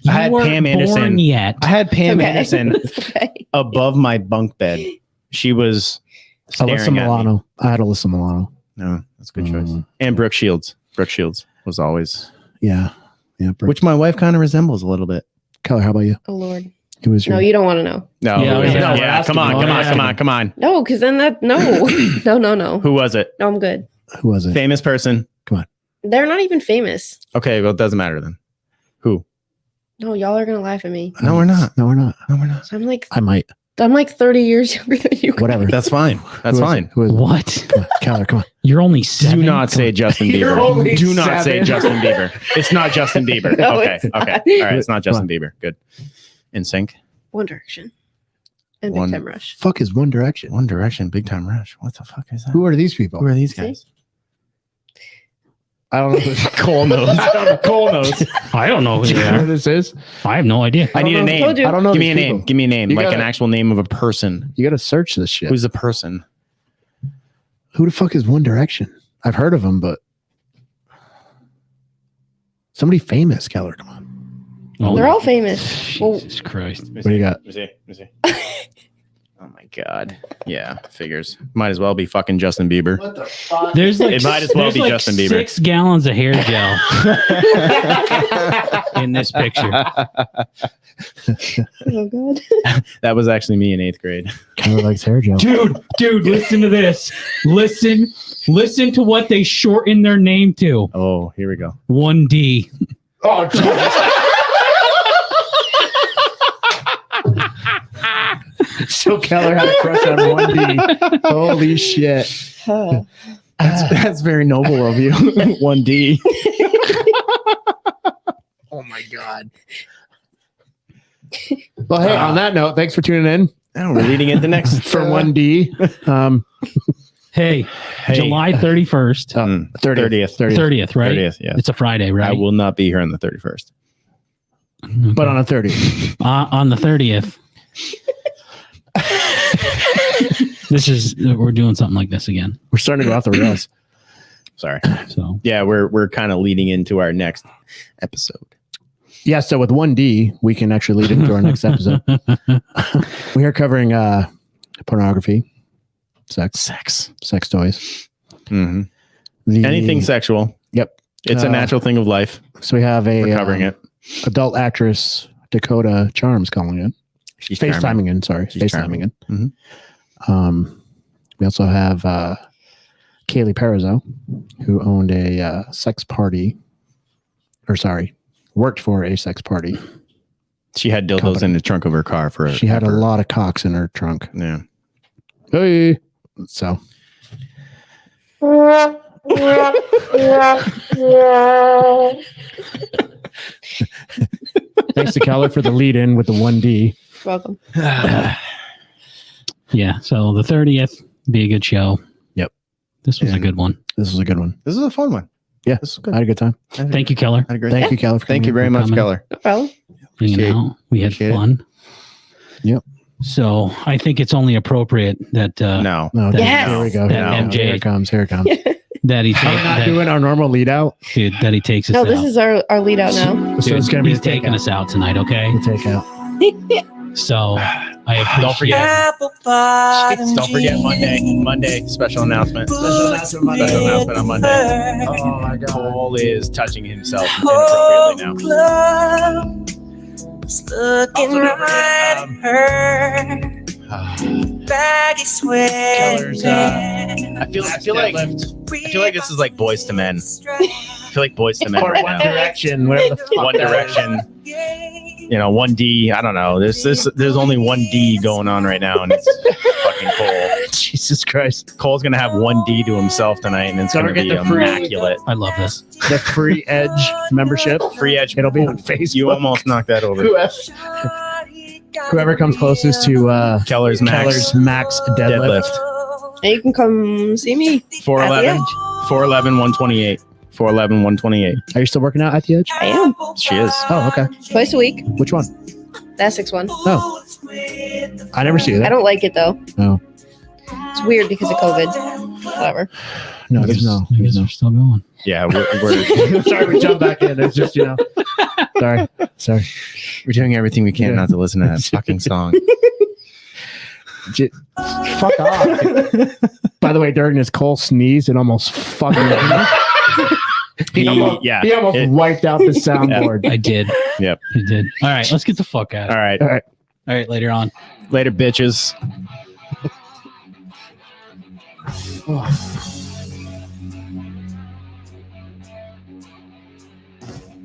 I had Pam Anderson. Yet. I had Pam Okay. Anderson Okay. above my bunk bed. She was Alyssa staring at me. Milano. I had Alyssa Milano. No, that's a good choice. And Brooke Shields. Brooke Shields was always, Yeah. Yeah. which my wife kind of resembles a little bit. Keller, how about you? Oh Lord. Who was your? No, you don't want to know. No, Yeah, who was yeah, it? no, we're Yeah, asking come on, you. come We're on, come asking on, come on. No, because then no. Who was it? No, I'm good. Who was it? Famous person. They're not even famous. Okay, well, it doesn't matter then. Who? No, y'all are gonna laugh at me. No, we're not. No, we're not. No, we're not. So I'm like I might. 30 years younger than you. Whatever. That's fine. That's Who is fine. it? Who is it? What? Come on, Keller, come on. You're only 7. Do not say Justin You're only Bieber. Do not say 7. Justin Bieber. It's not Justin Bieber. No, Okay. it's Okay. not. All right. It's not Come Justin Bieber. Good. In Sync. One Direction. And One- Big Time Rush. Fuck is One Direction. One Direction. Big Time Rush. What the fuck is that? Who are these people? Who are these See? guys? I don't know. Who, Cole knows. Cole knows. I don't know who do they you know who are. this is? I have no idea. I need a know. name. Told you. I don't know. Give me a these name. people. Give me a name. You Like gotta- an actual name of a person. You got to search this shit. Who's a person? Who the fuck is One Direction? I've heard of them, but somebody famous. Keller, come on. Oh, They're all famous. Well, Jesus Christ. What do you got? Let me see. Oh my god. Yeah, figures. Might as well be fucking Justin Bieber. What the fuck? There's like It might as well there's be like Justin Bieber. 6 gallons of hair gel in this picture. oh god. That was actually me in 8th grade. Keller likes hair gel. Dude, listen to this. Listen to what they shorten their name to. Oh, here we go. 1D. Oh, so Keller had a crush on 1D. Holy shit. Huh. That's very noble of you. 1D. Oh my god. Well, hey, on that note, thanks for tuning in Now we're leading into next for 1D. Hey, July 31st. 30th. 30th, right? 30th, yeah. It's a Friday, right? I will not be here on the 31st. But on a 30th. On the 30th. We're doing something like this again. We're starting to go off the rails. Sorry. So Yeah, we're kind of leading into our next episode. Yeah, so with 1D, we can actually lead into our next episode. We are covering pornography, sex toys. Mm-hmm. The- Anything sexual. Yep. It's a natural thing of life. So we have We're covering it. adult actress Dakota Charms calling in. She's FaceTiming charming. in, sorry. She's FaceTiming in. Mhm. We also have Kaylee Perizzo, who owned a sex party, worked for a sex party. She had dildos Company. in the trunk of her car for She had a lot of cocks in her trunk. Yeah. Hey. So thanks to Keller for the lead in with the 1D. Welcome. yeah, so the 30th be a good show. Yep. This was a good one. This was a good one. This is a fun one. Yeah. This is I good. had a good time. Thank you, Keller. Had a great Thank time. you, Keller. For Thank you coming very in. much, coming. Keller. No problem. Hanging Appreciate it. out. We had Appreciate it. fun. Yep. So I think it's only appropriate that No. No, Yes. here we go. That Here we go. MJ. Here it comes. Here it comes. that he Are we not that, doing our normal lead out? dude, that he takes us No, out. this is our lead out now. So Dude, it's going to be he's the taking takeout. us out tonight, okay? The takeout. So I appreciate Don't forget. Apple bottom Don't forget Monday special announcement. Special announcement on Monday. Oh my God. Cole is touching himself inappropriately now. Looking right at her. Baggy sweat. Keller's, I feel like this is like Boys to Men. I feel like Boys to Men Or right One now. Direction. Whatever the fuck. One that Direction. is. 1D. I don't know. There's only 1D going on right now, and it's fucking Cole. Jesus Christ. Cole's gonna have 1D to himself tonight, and it's Don't gonna be forget the free- immaculate. I love this. The free Edge membership. Free Edge. It'll be on Facebook. You almost knocked that over. Whoever comes closest to Keller's Max deadlift. And you can come see me. 411, 411, 128. 411, 128. Are you still working out at the Edge? I am. She is. Oh, okay. Twice a week. Which one? The Essex one. Oh. I never see that. I don't like it though. Oh. It's weird because of COVID. Whatever. No, there's no. I guess we're still going. Yeah, we're Sorry, we jumped back in. It's just, Sorry. We're doing everything we can not to listen to that fucking song. Fuck off. By the way, during this Cole sneezed, it almost fucking. He almost wiped out the soundboard. I did. Yep. I did. All right, let's get the fuck out. All right. All right, later on. Later, bitches. Oh.